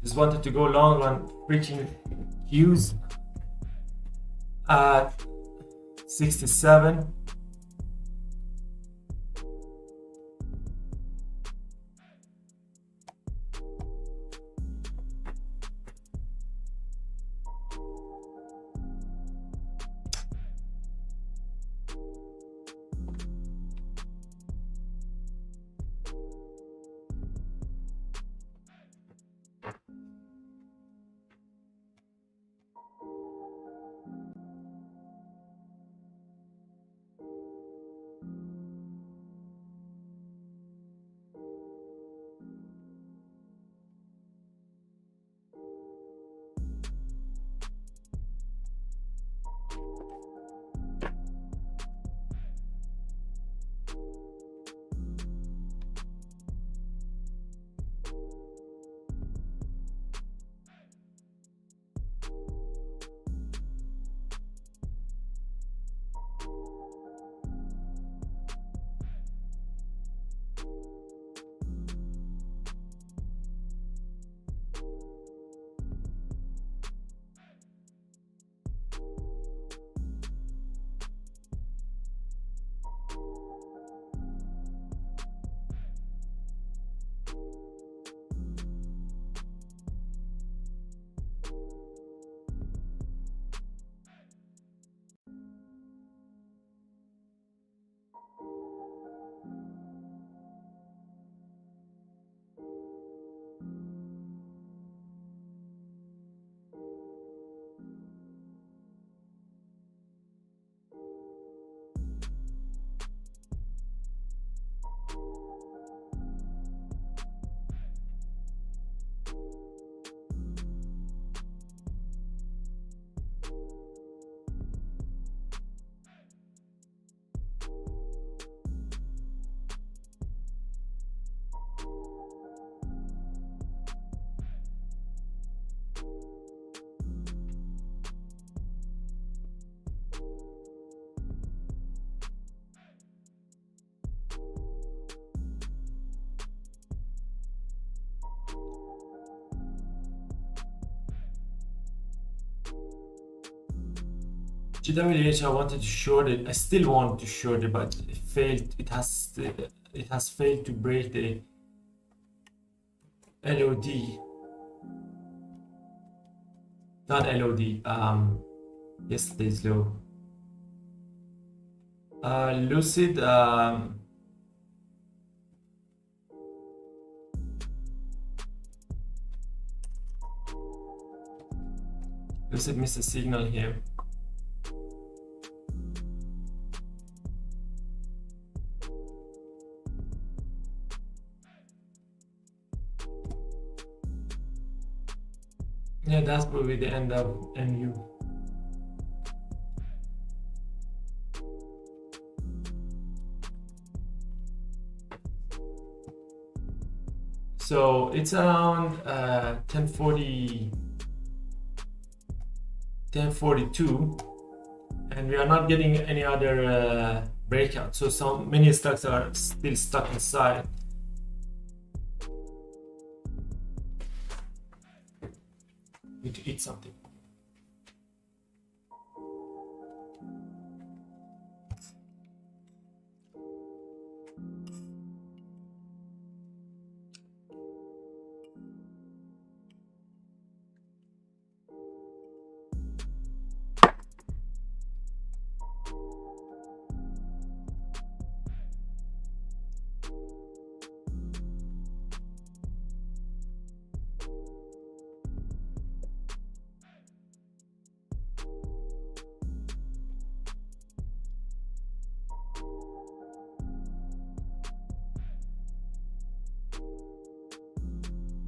Just wanted to go long on freaking cues at 67. GWH, I wanted to short it. I still want to short it, but it failed. It has failed to break the LOD. Not LOD. Yesterday's low. Lucid. Lucid missed a signal here. Yeah, that's probably the end of NU. So it's around 10:40, 10:42, and we are not getting any other breakout. So many stocks are still stuck inside. Need to eat something.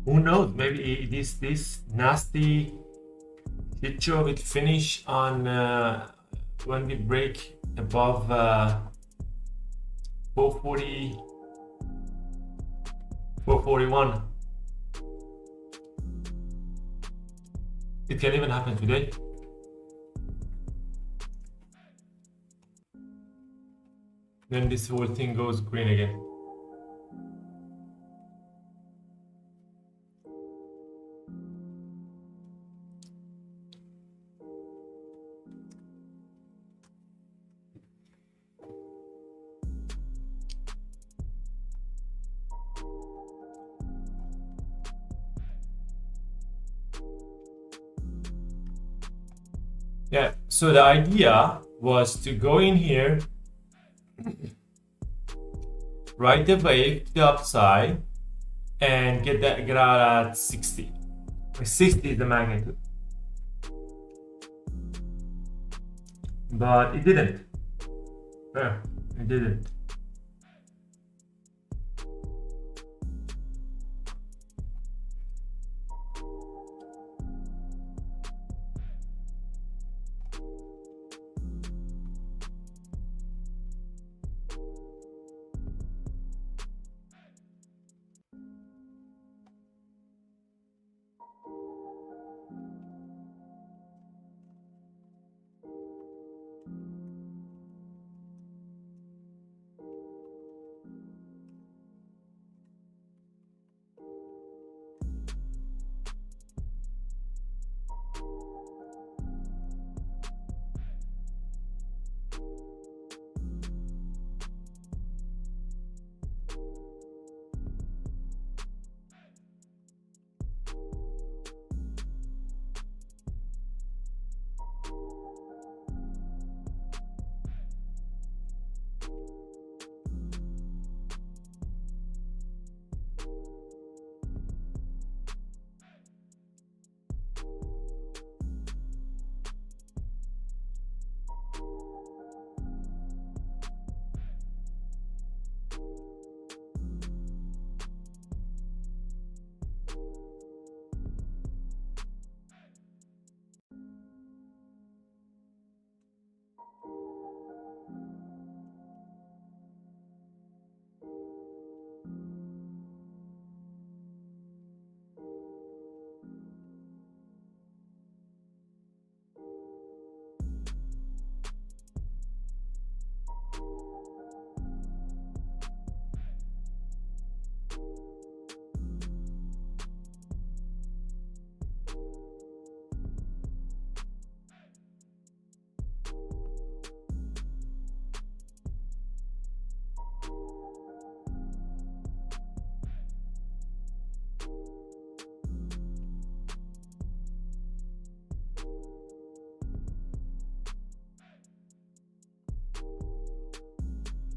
Who knows? Maybe this nasty shit show will finish on when we break above 440, 441. It can even happen today. Then this whole thing goes green again. Yeah, so the idea was to go in here, write the wave to the upside, and get out at 60. 60 is the magnitude. But it didn't. Yeah, it didn't.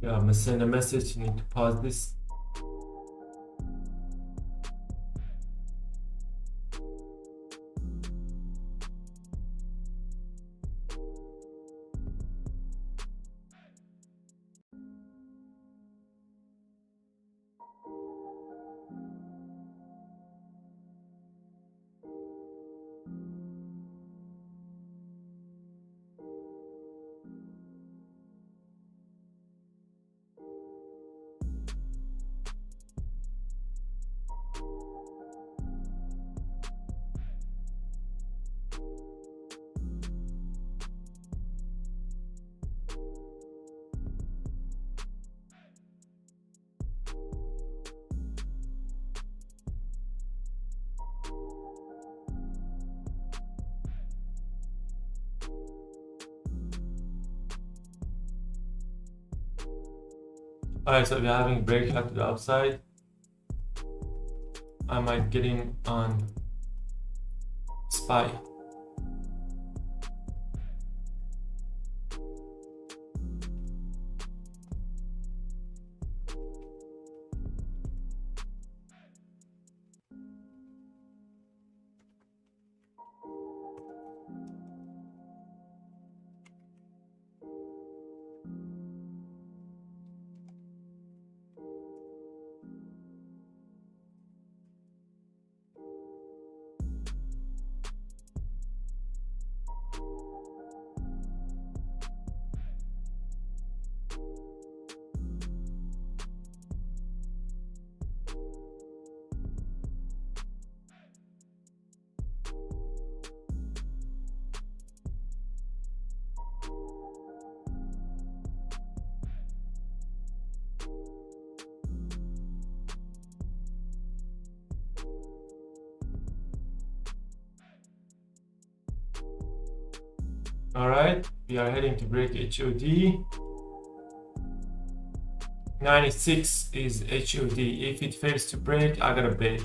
Yeah, I'm gonna send a message. You need to pause this. Alright, so we're having a breakout to the upside. I might get in on SPY. Alright, we are heading to break HOD. 96 is HOD. If it fails to break, I gotta bait.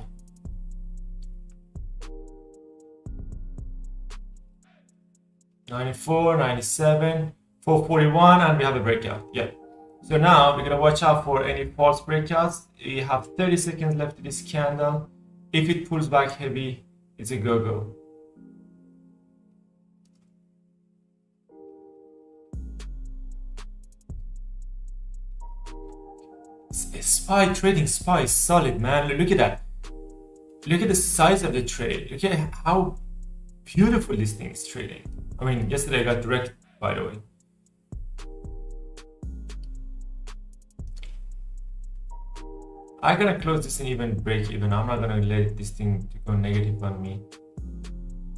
94, 97, 441, and we have a breakout. Yeah. So now we're gonna watch out for any false breakouts. We have 30 seconds left to this candle. If it pulls back heavy, it's a go-go. SPY trading, SPY is solid, man. Look at that. Look at the size of the trade. Look at how beautiful this thing is trading. I mean, yesterday I got direct, by the way. I'm gonna close this and even break even. I'm not gonna let this thing to go negative on me.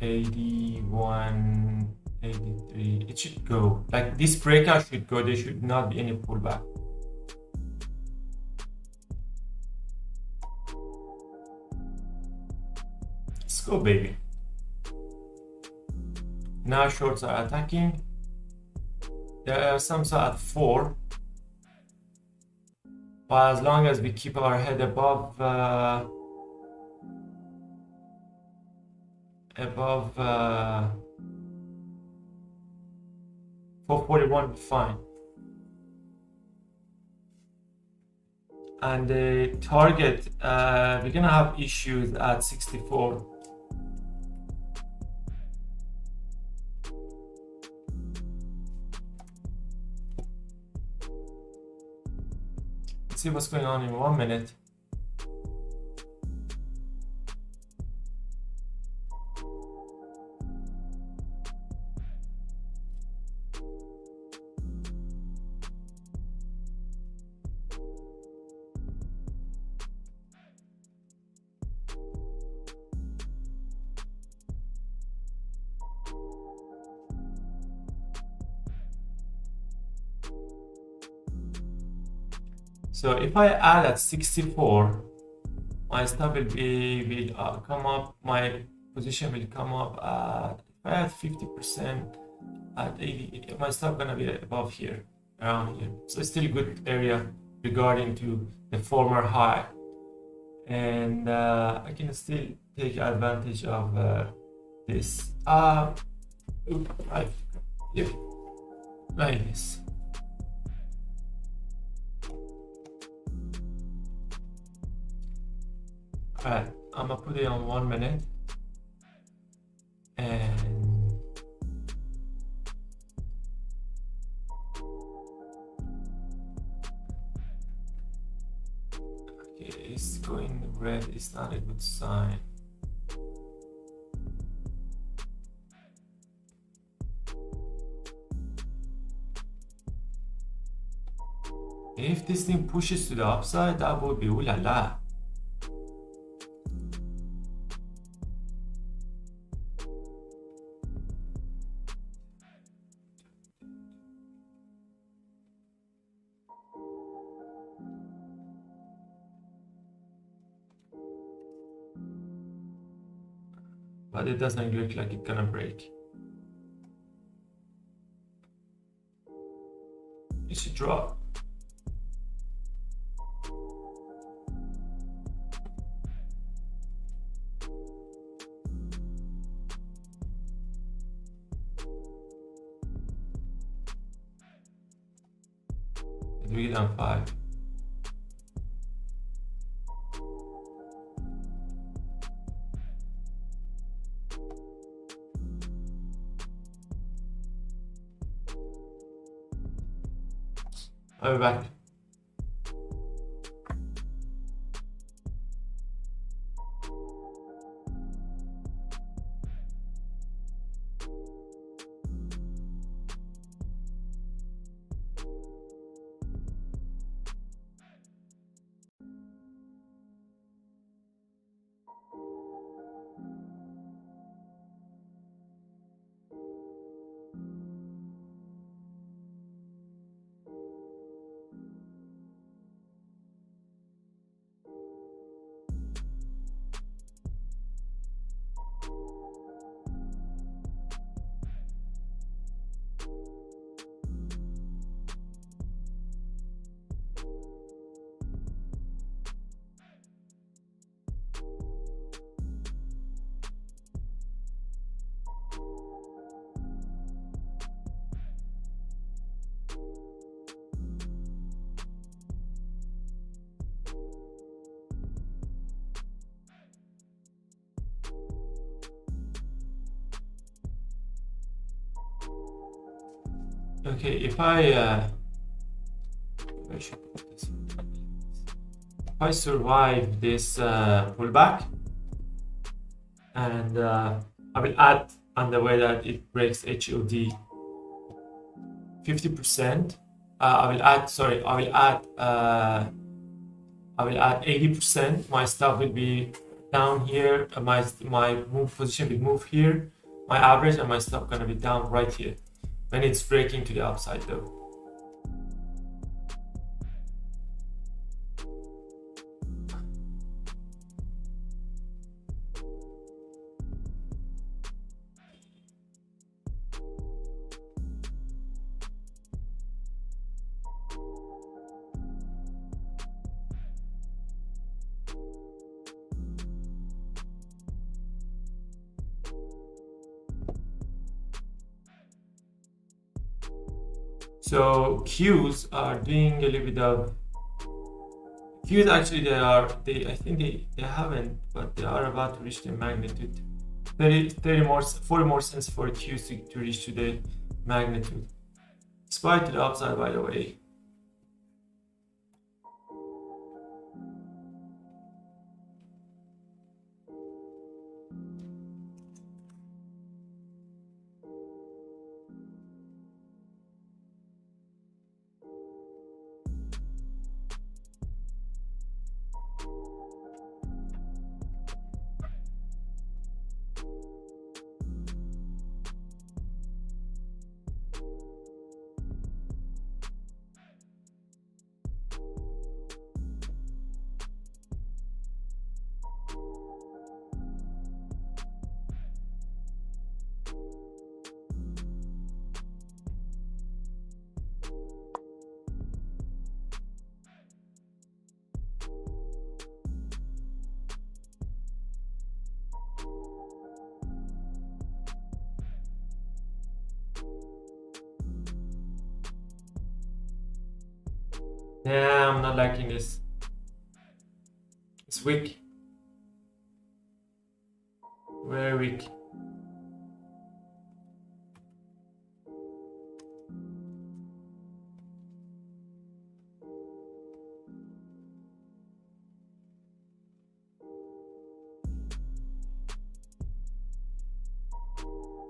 81, 83. It should go. Like this breakout should go. There should not be any pullback. Let's go, baby. Now shorts are attacking. There are some at 4. But as long as we keep our head above 441, fine. And the target, we're gonna have issues at 64. Let's see what's going on in 1 minute. So if I add at 64, my stop will come up. My position will come up at, if I add 50% at 80, my stop gonna be above here, around here. So it's still a good area regarding to the former high, and I can still take advantage of this. Like this. Alright, I'm gonna put it on 1 minute, and okay, it's going red. It's not a good sign. If this thing pushes to the upside, that would be ooh la la. But it doesn't look like it's gonna break. It should drop. Let's do it on 5. I'll be back. Okay, if I should put this, if I survive this pullback, and I will add on the way that it breaks HOD 50%. I will add 80%. My stop will be down here. My move position will move here. My average and my stop gonna be down right here when it's breaking to the upside though. So Qs are doing a little bit of Qs. Actually, I think they haven't, but they are about to reach the magnitude. 40 more cents for Qs to reach to the magnitude. Despite the upside, by the way. Yeah, I'm not liking this. It's weak. Very weak.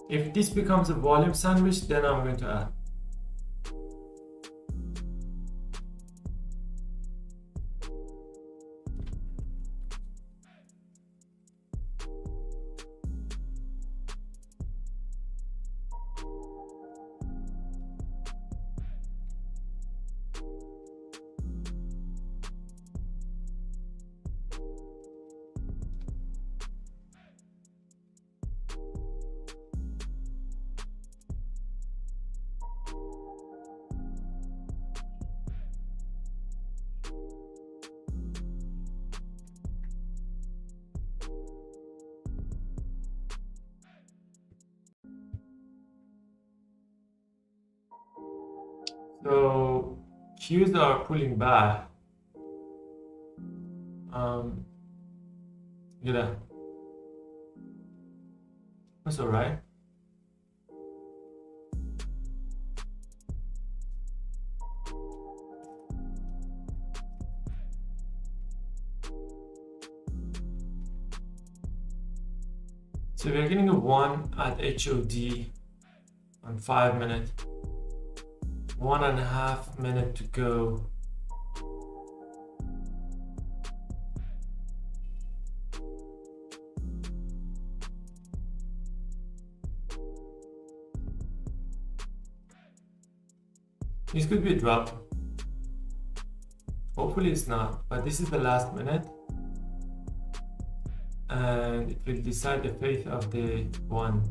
If this becomes a volume sandwich, then I'm going to add. So Qs are pulling back. Look at that. That's all right. So we're getting a 1 at HOD on 5 minutes. 1.5 minutes to go. This could be a drop. Hopefully it's not, but this is the last minute. And it will decide the fate of the one.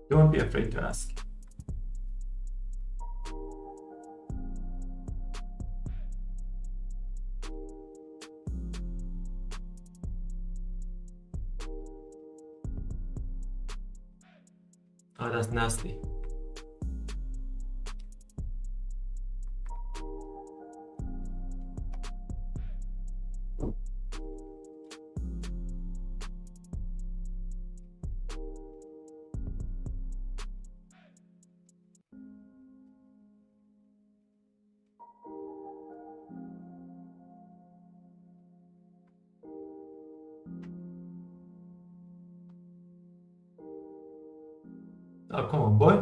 Don't be afraid to ask. Oh, that's nasty. Oh, come on, boy.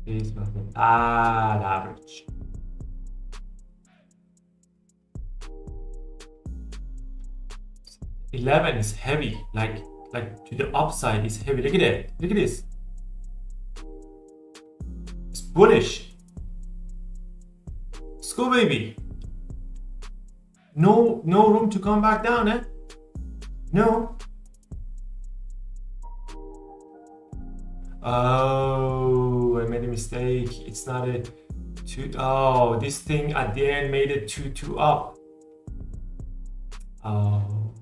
Please, nothing. Ah, average. $11 is heavy, like to the upside is heavy. Look at it. Look at this. It's bullish. Let's go, baby. No room to come back down, eh? No. Oh, I made a mistake. It's not a 2. Oh, this thing at the end made it 2 up. Oh.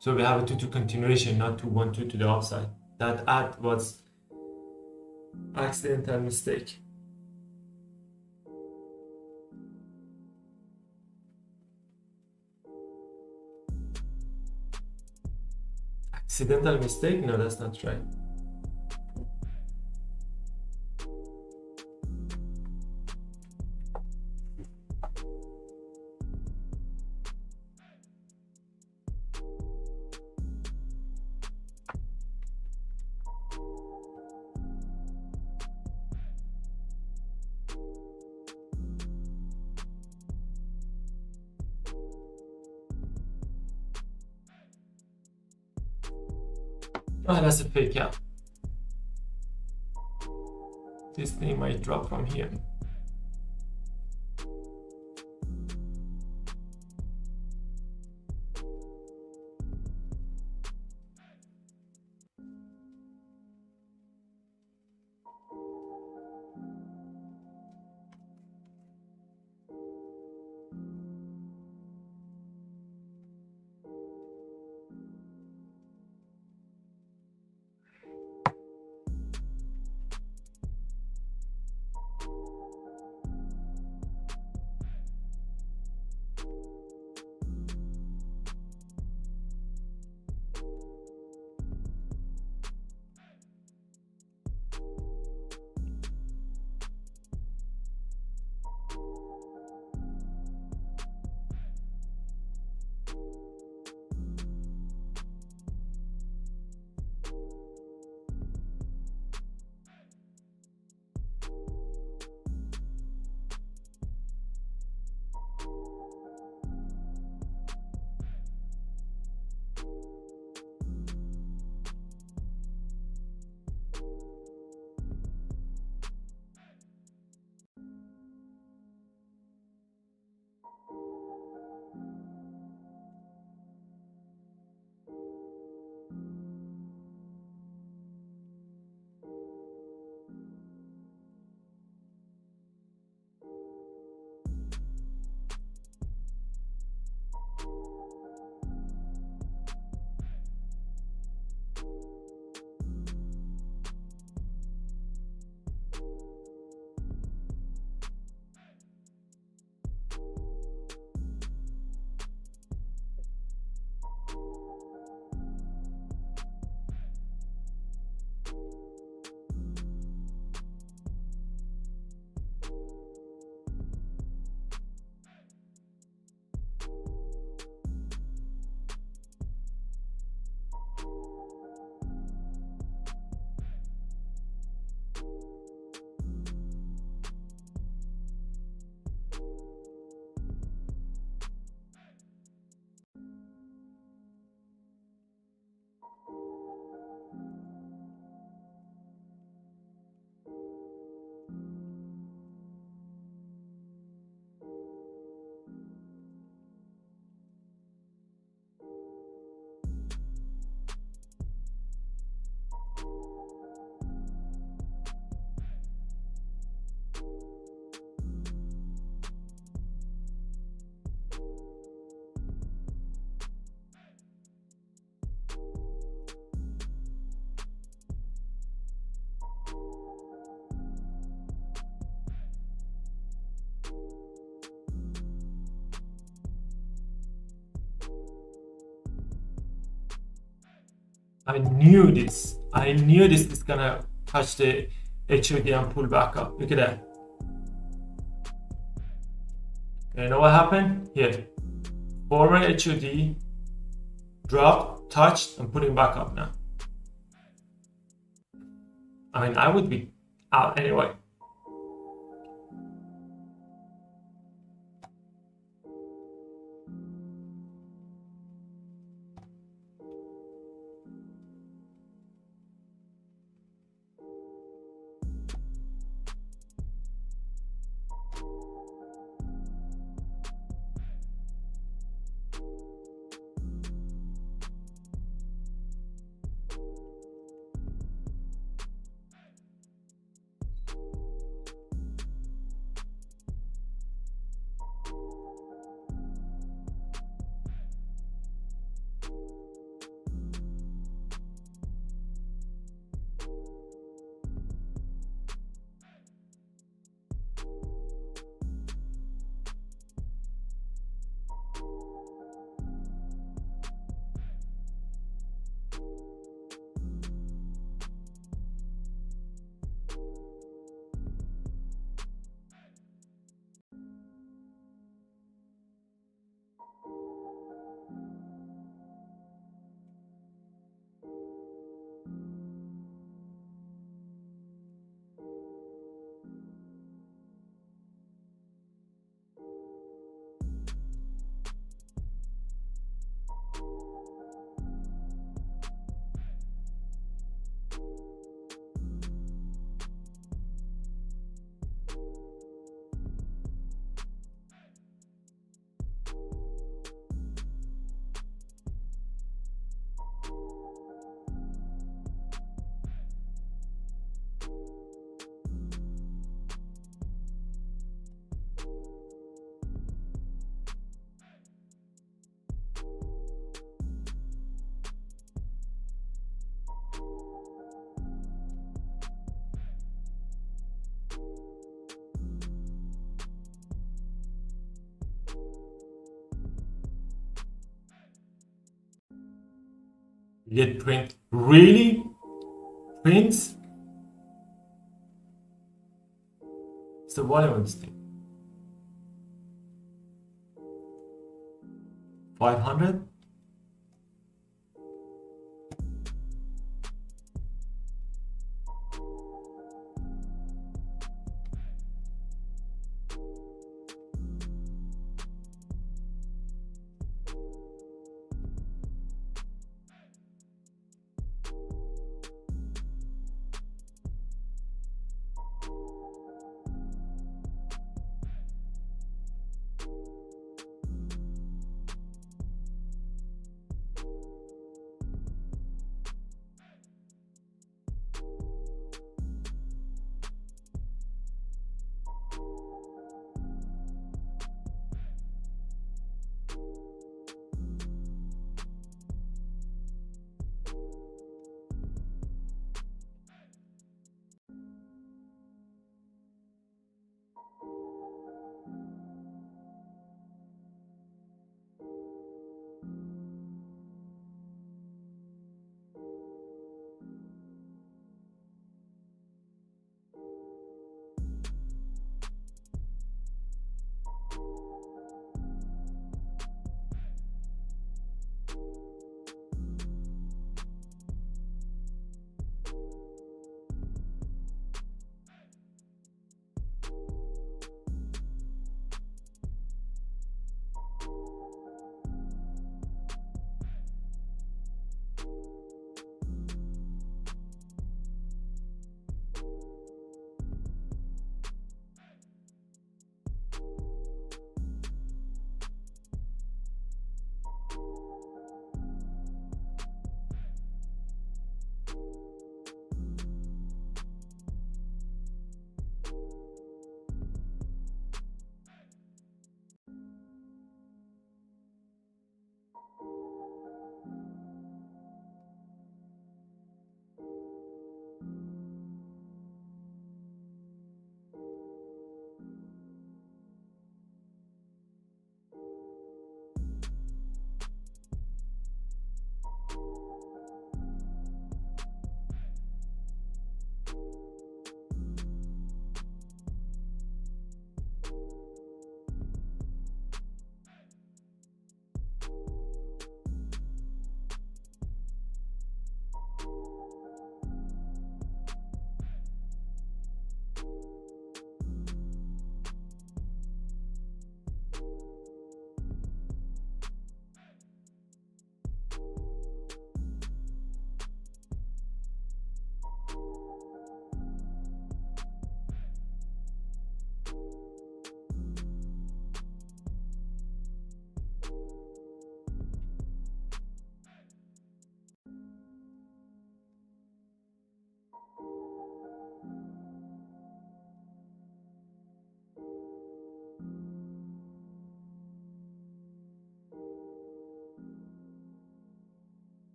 So we have a 2 continuation, not 2 to the upside. That add was accidental mistake. Accidental mistake? No, that's not right. Oh, that's a fake out. This thing might drop from here. I knew this. I knew this is gonna touch the HOD and pull back up. Look at that. You know what happened? Here. Forward HOD, dropped, touched, and putting back up now. I mean, I would be out anyway. Did print really prints? So what I this thing? 500?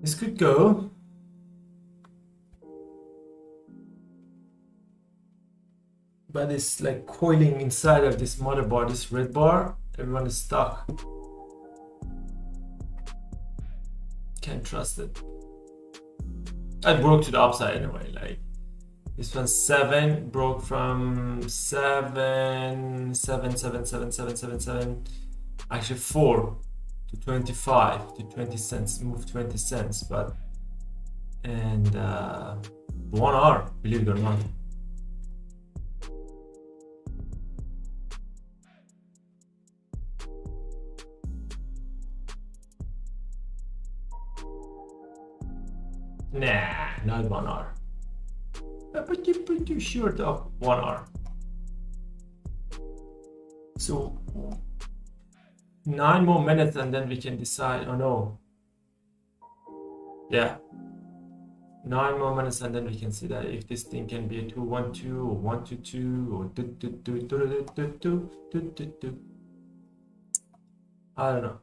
This could go. But it's like coiling inside of this motherboard, this red bar. Everyone is stuck. Can't trust it. I broke to the upside anyway. Like this one 7 broke from 7, 7, 7, 7, 7, 7, 7. Actually 4 to 25 to 20 cents. Move 20 cents, but and 1 hour, believe it or not. Nah, not 1 hour. Pretty short of 1 hour. So 9 more minutes and then we can decide. Oh no. Yeah. 9 more minutes and then we can see that if this thing can be a 2-1-2 or 1-2-2 or 2-2-2. I don't know.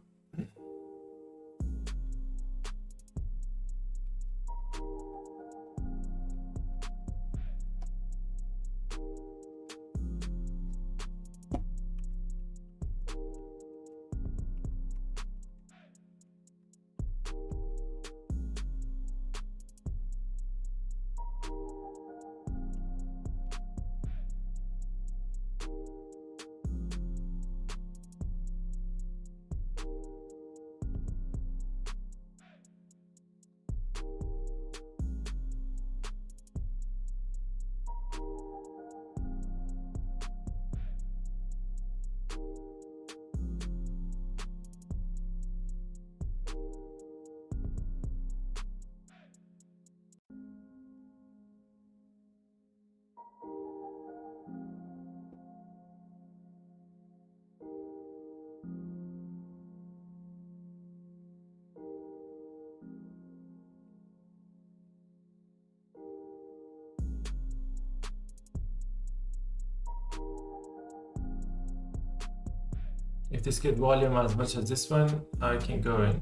If this get volume as much as this one, I can go in.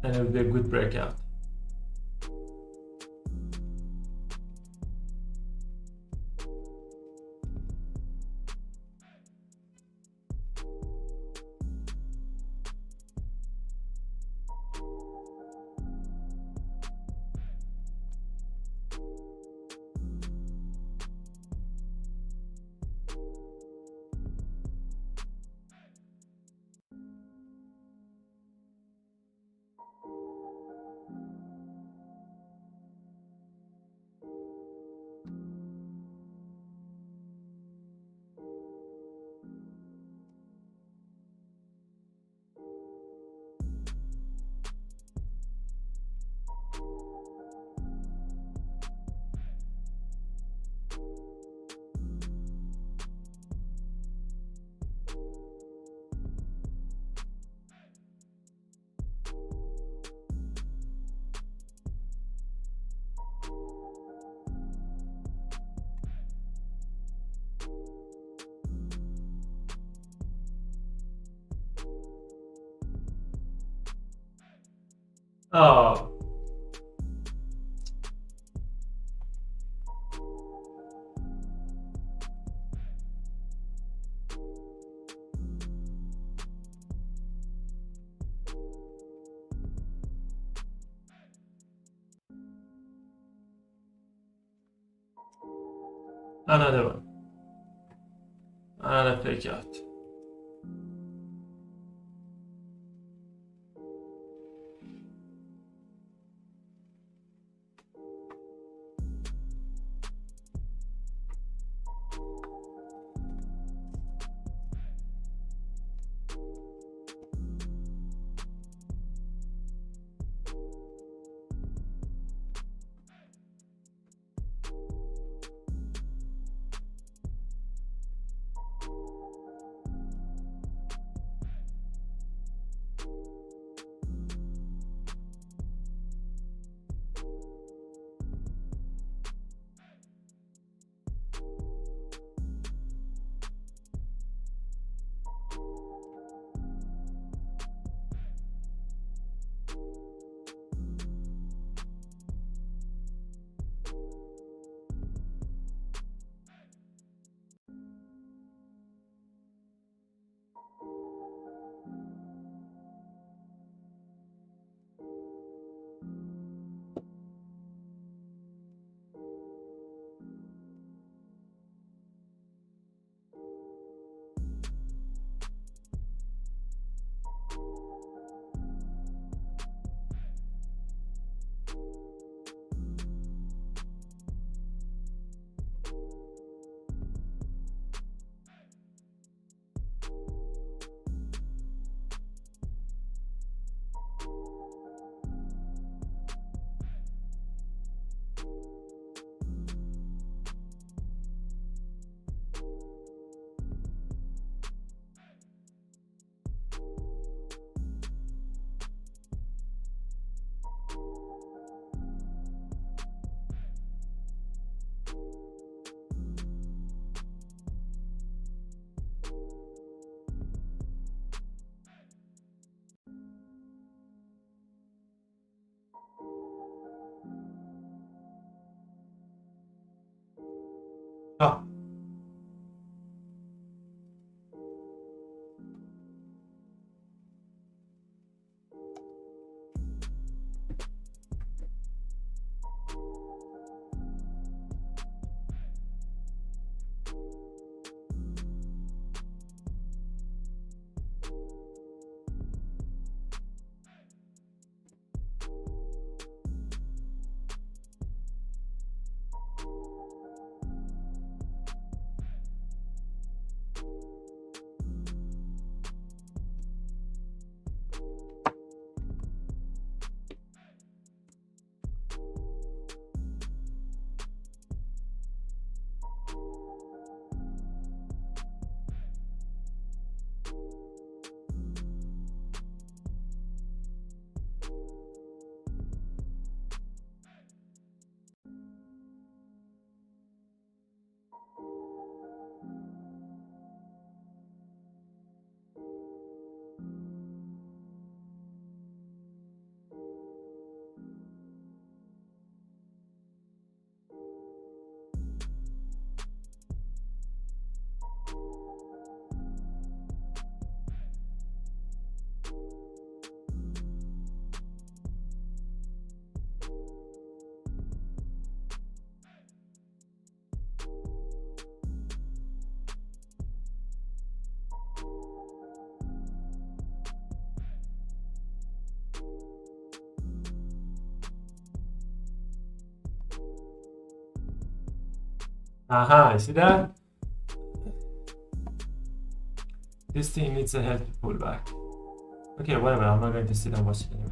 And it will be a good breakout. Oh. Another one. Another fake out. Oh. Aha, see that? This thing needs a healthy pullback. Okay, whatever, I'm not going to sit and watch it anyway.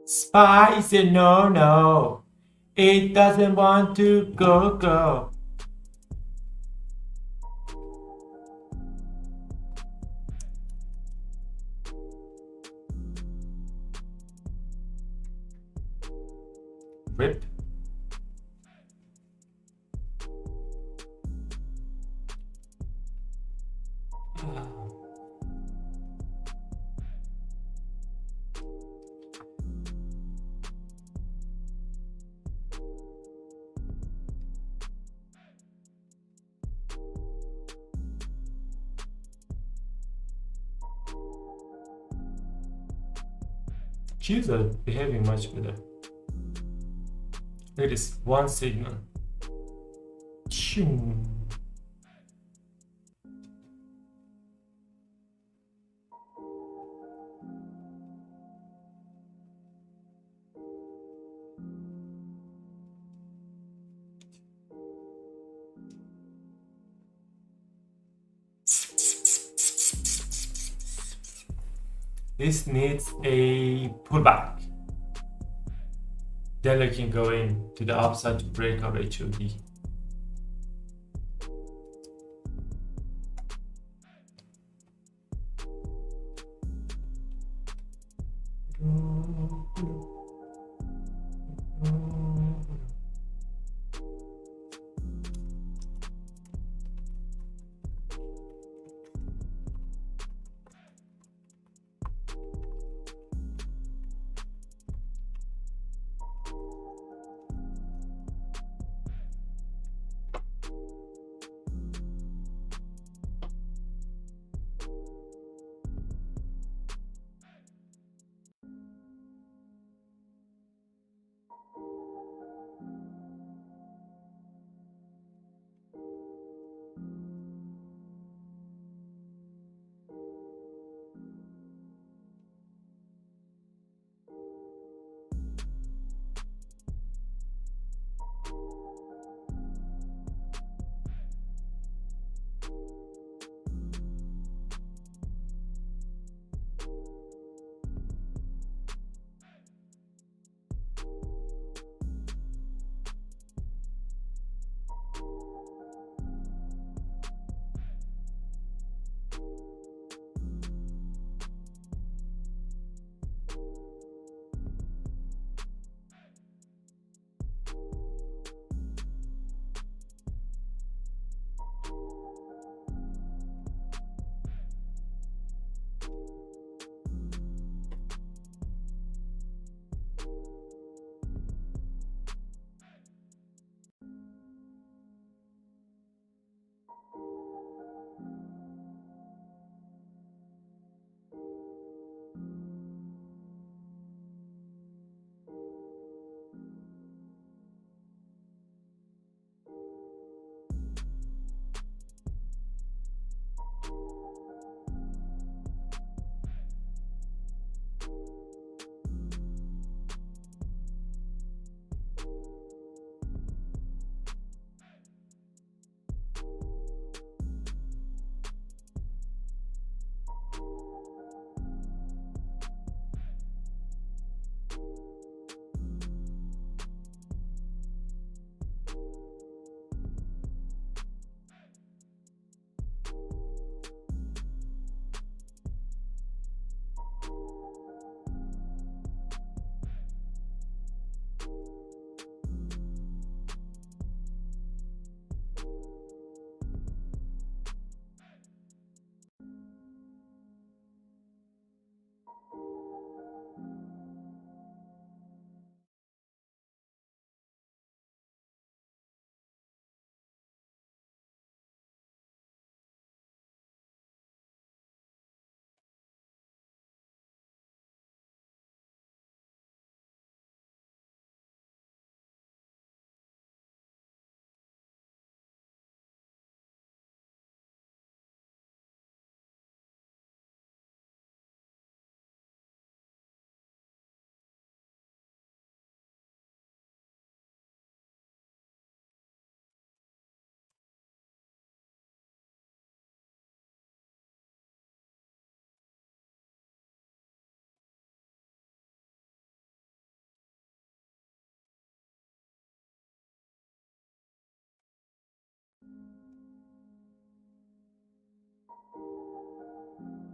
Spy is a no-no. It doesn't want to go. Rip. Qs are behaving much better. Look at this one signal. Ching. This needs a pullback. Then I can go in to the upside to break our HOD.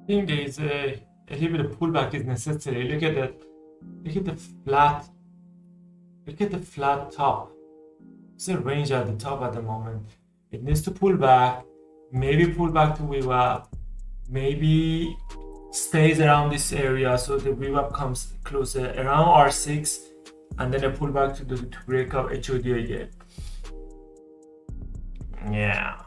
I think there is a little bit of pullback is necessary. Look at that. Look at the flat. Look at the flat top. It's a range at the top at the moment. It needs to pull back. Maybe pull back to VWAP. Maybe stays around this area so the VWAP comes closer around R6, and then a pullback to break up HOD again. Yeah.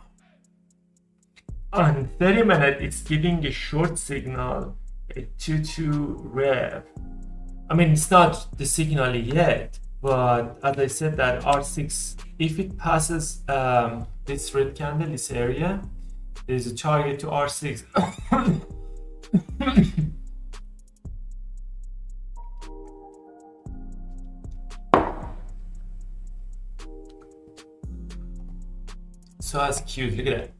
On 30 minutes, it's giving a short signal, a 2-2 rev. I mean, it's not the signal yet, but as I said, that R6, if it passes this red candle, this area, there's a target to R6. So that's cute, look at that.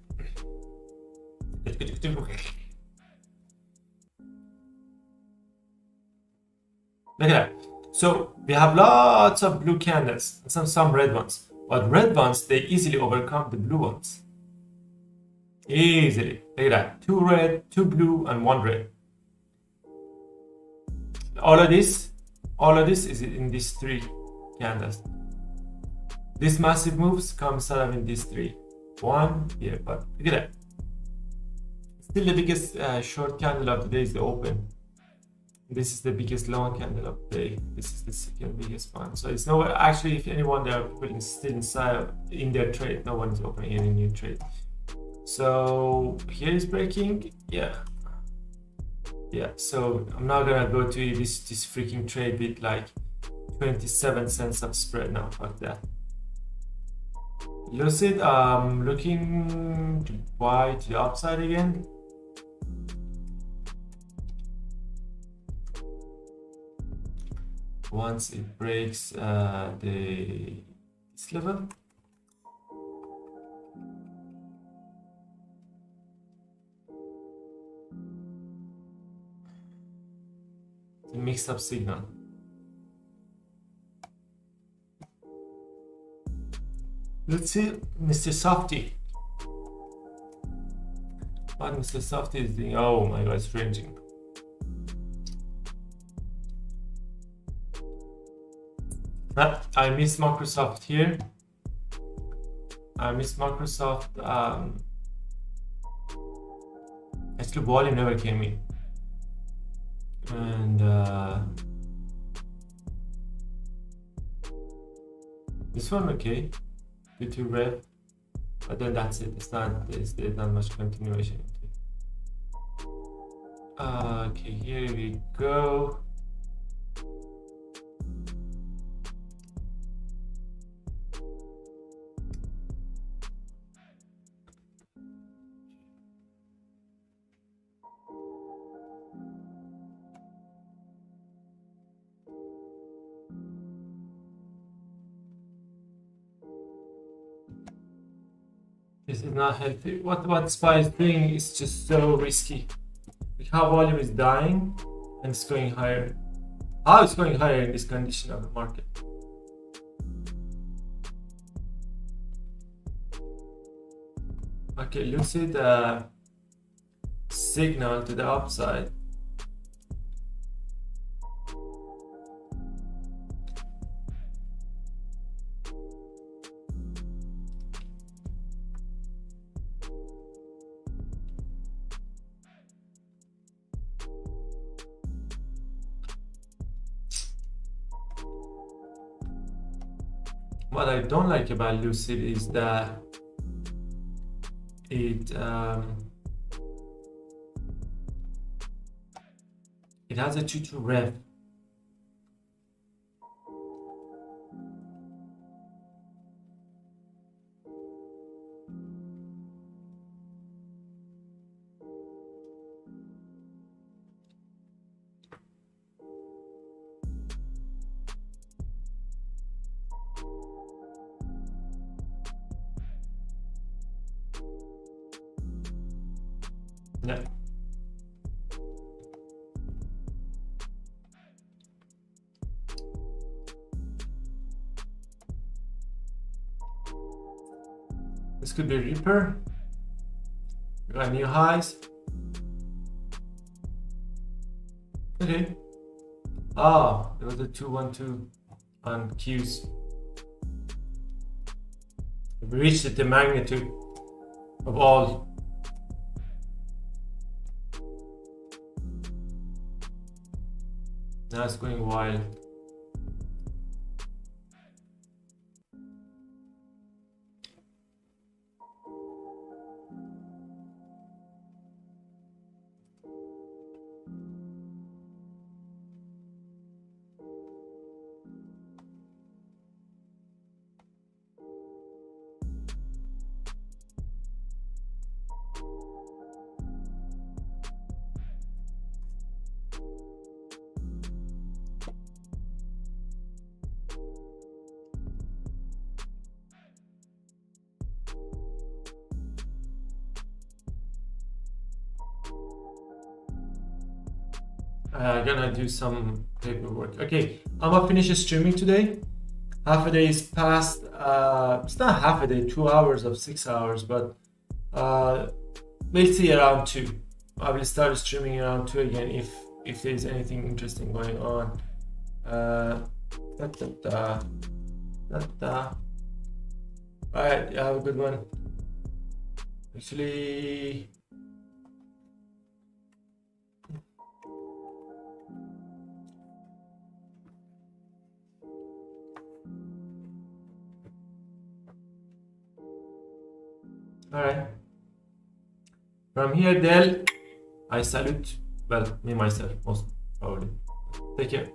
Look at that. So we have lots of blue candles and some red ones, but red ones, they easily overcome the blue ones. Easily. Look at that. 2 red, 2 blue, and 1 red. All of this is in these 3 candles. This massive moves comes out in these 3. 1 here, but look at that. Still the biggest short candle of the day is the open. This is the biggest long candle of the day. This is the second biggest one. So it's no, actually, if anyone, there are people still inside in their trade, no one is opening any new trade. So here is breaking, yeah. So I'm not gonna go to this freaking trade with like 27 cents of spread now. Fuck that. Lucid, looking to buy to the upside again. Once it breaks this level. It's a mix-up signal. Let's see Mr. Softy. What Mr. Softy is doing? Oh my god, it's ranging. I miss Microsoft here. I miss Microsoft. Actually, volume never came in. And this one okay. Due red, but then that's it. There's not much continuation. Okay, here we go. This is not healthy. What SPY is doing is just so risky. Like how volume is dying and it's going higher. How it's going higher in this condition of the market? Okay, Lucid signal to the upside. What I don't like about Lucid is that it has a 2-2 rev. Yeah. This could be Reaper. We got new highs. Okay. Ah, there was a 212 on Qs. We reached the magnitude of all. Now it's going wild. Gonna do some paperwork. Okay, I'm gonna finish streaming today. Half a day is past. It's not half a day, 2 hours of 6 hours, but we'll see around 2. I will start streaming around 2 again if there's anything interesting going on. Alright, have a good one. Actually, alright. From here, Del, I salute, well, me myself, most probably. Take care.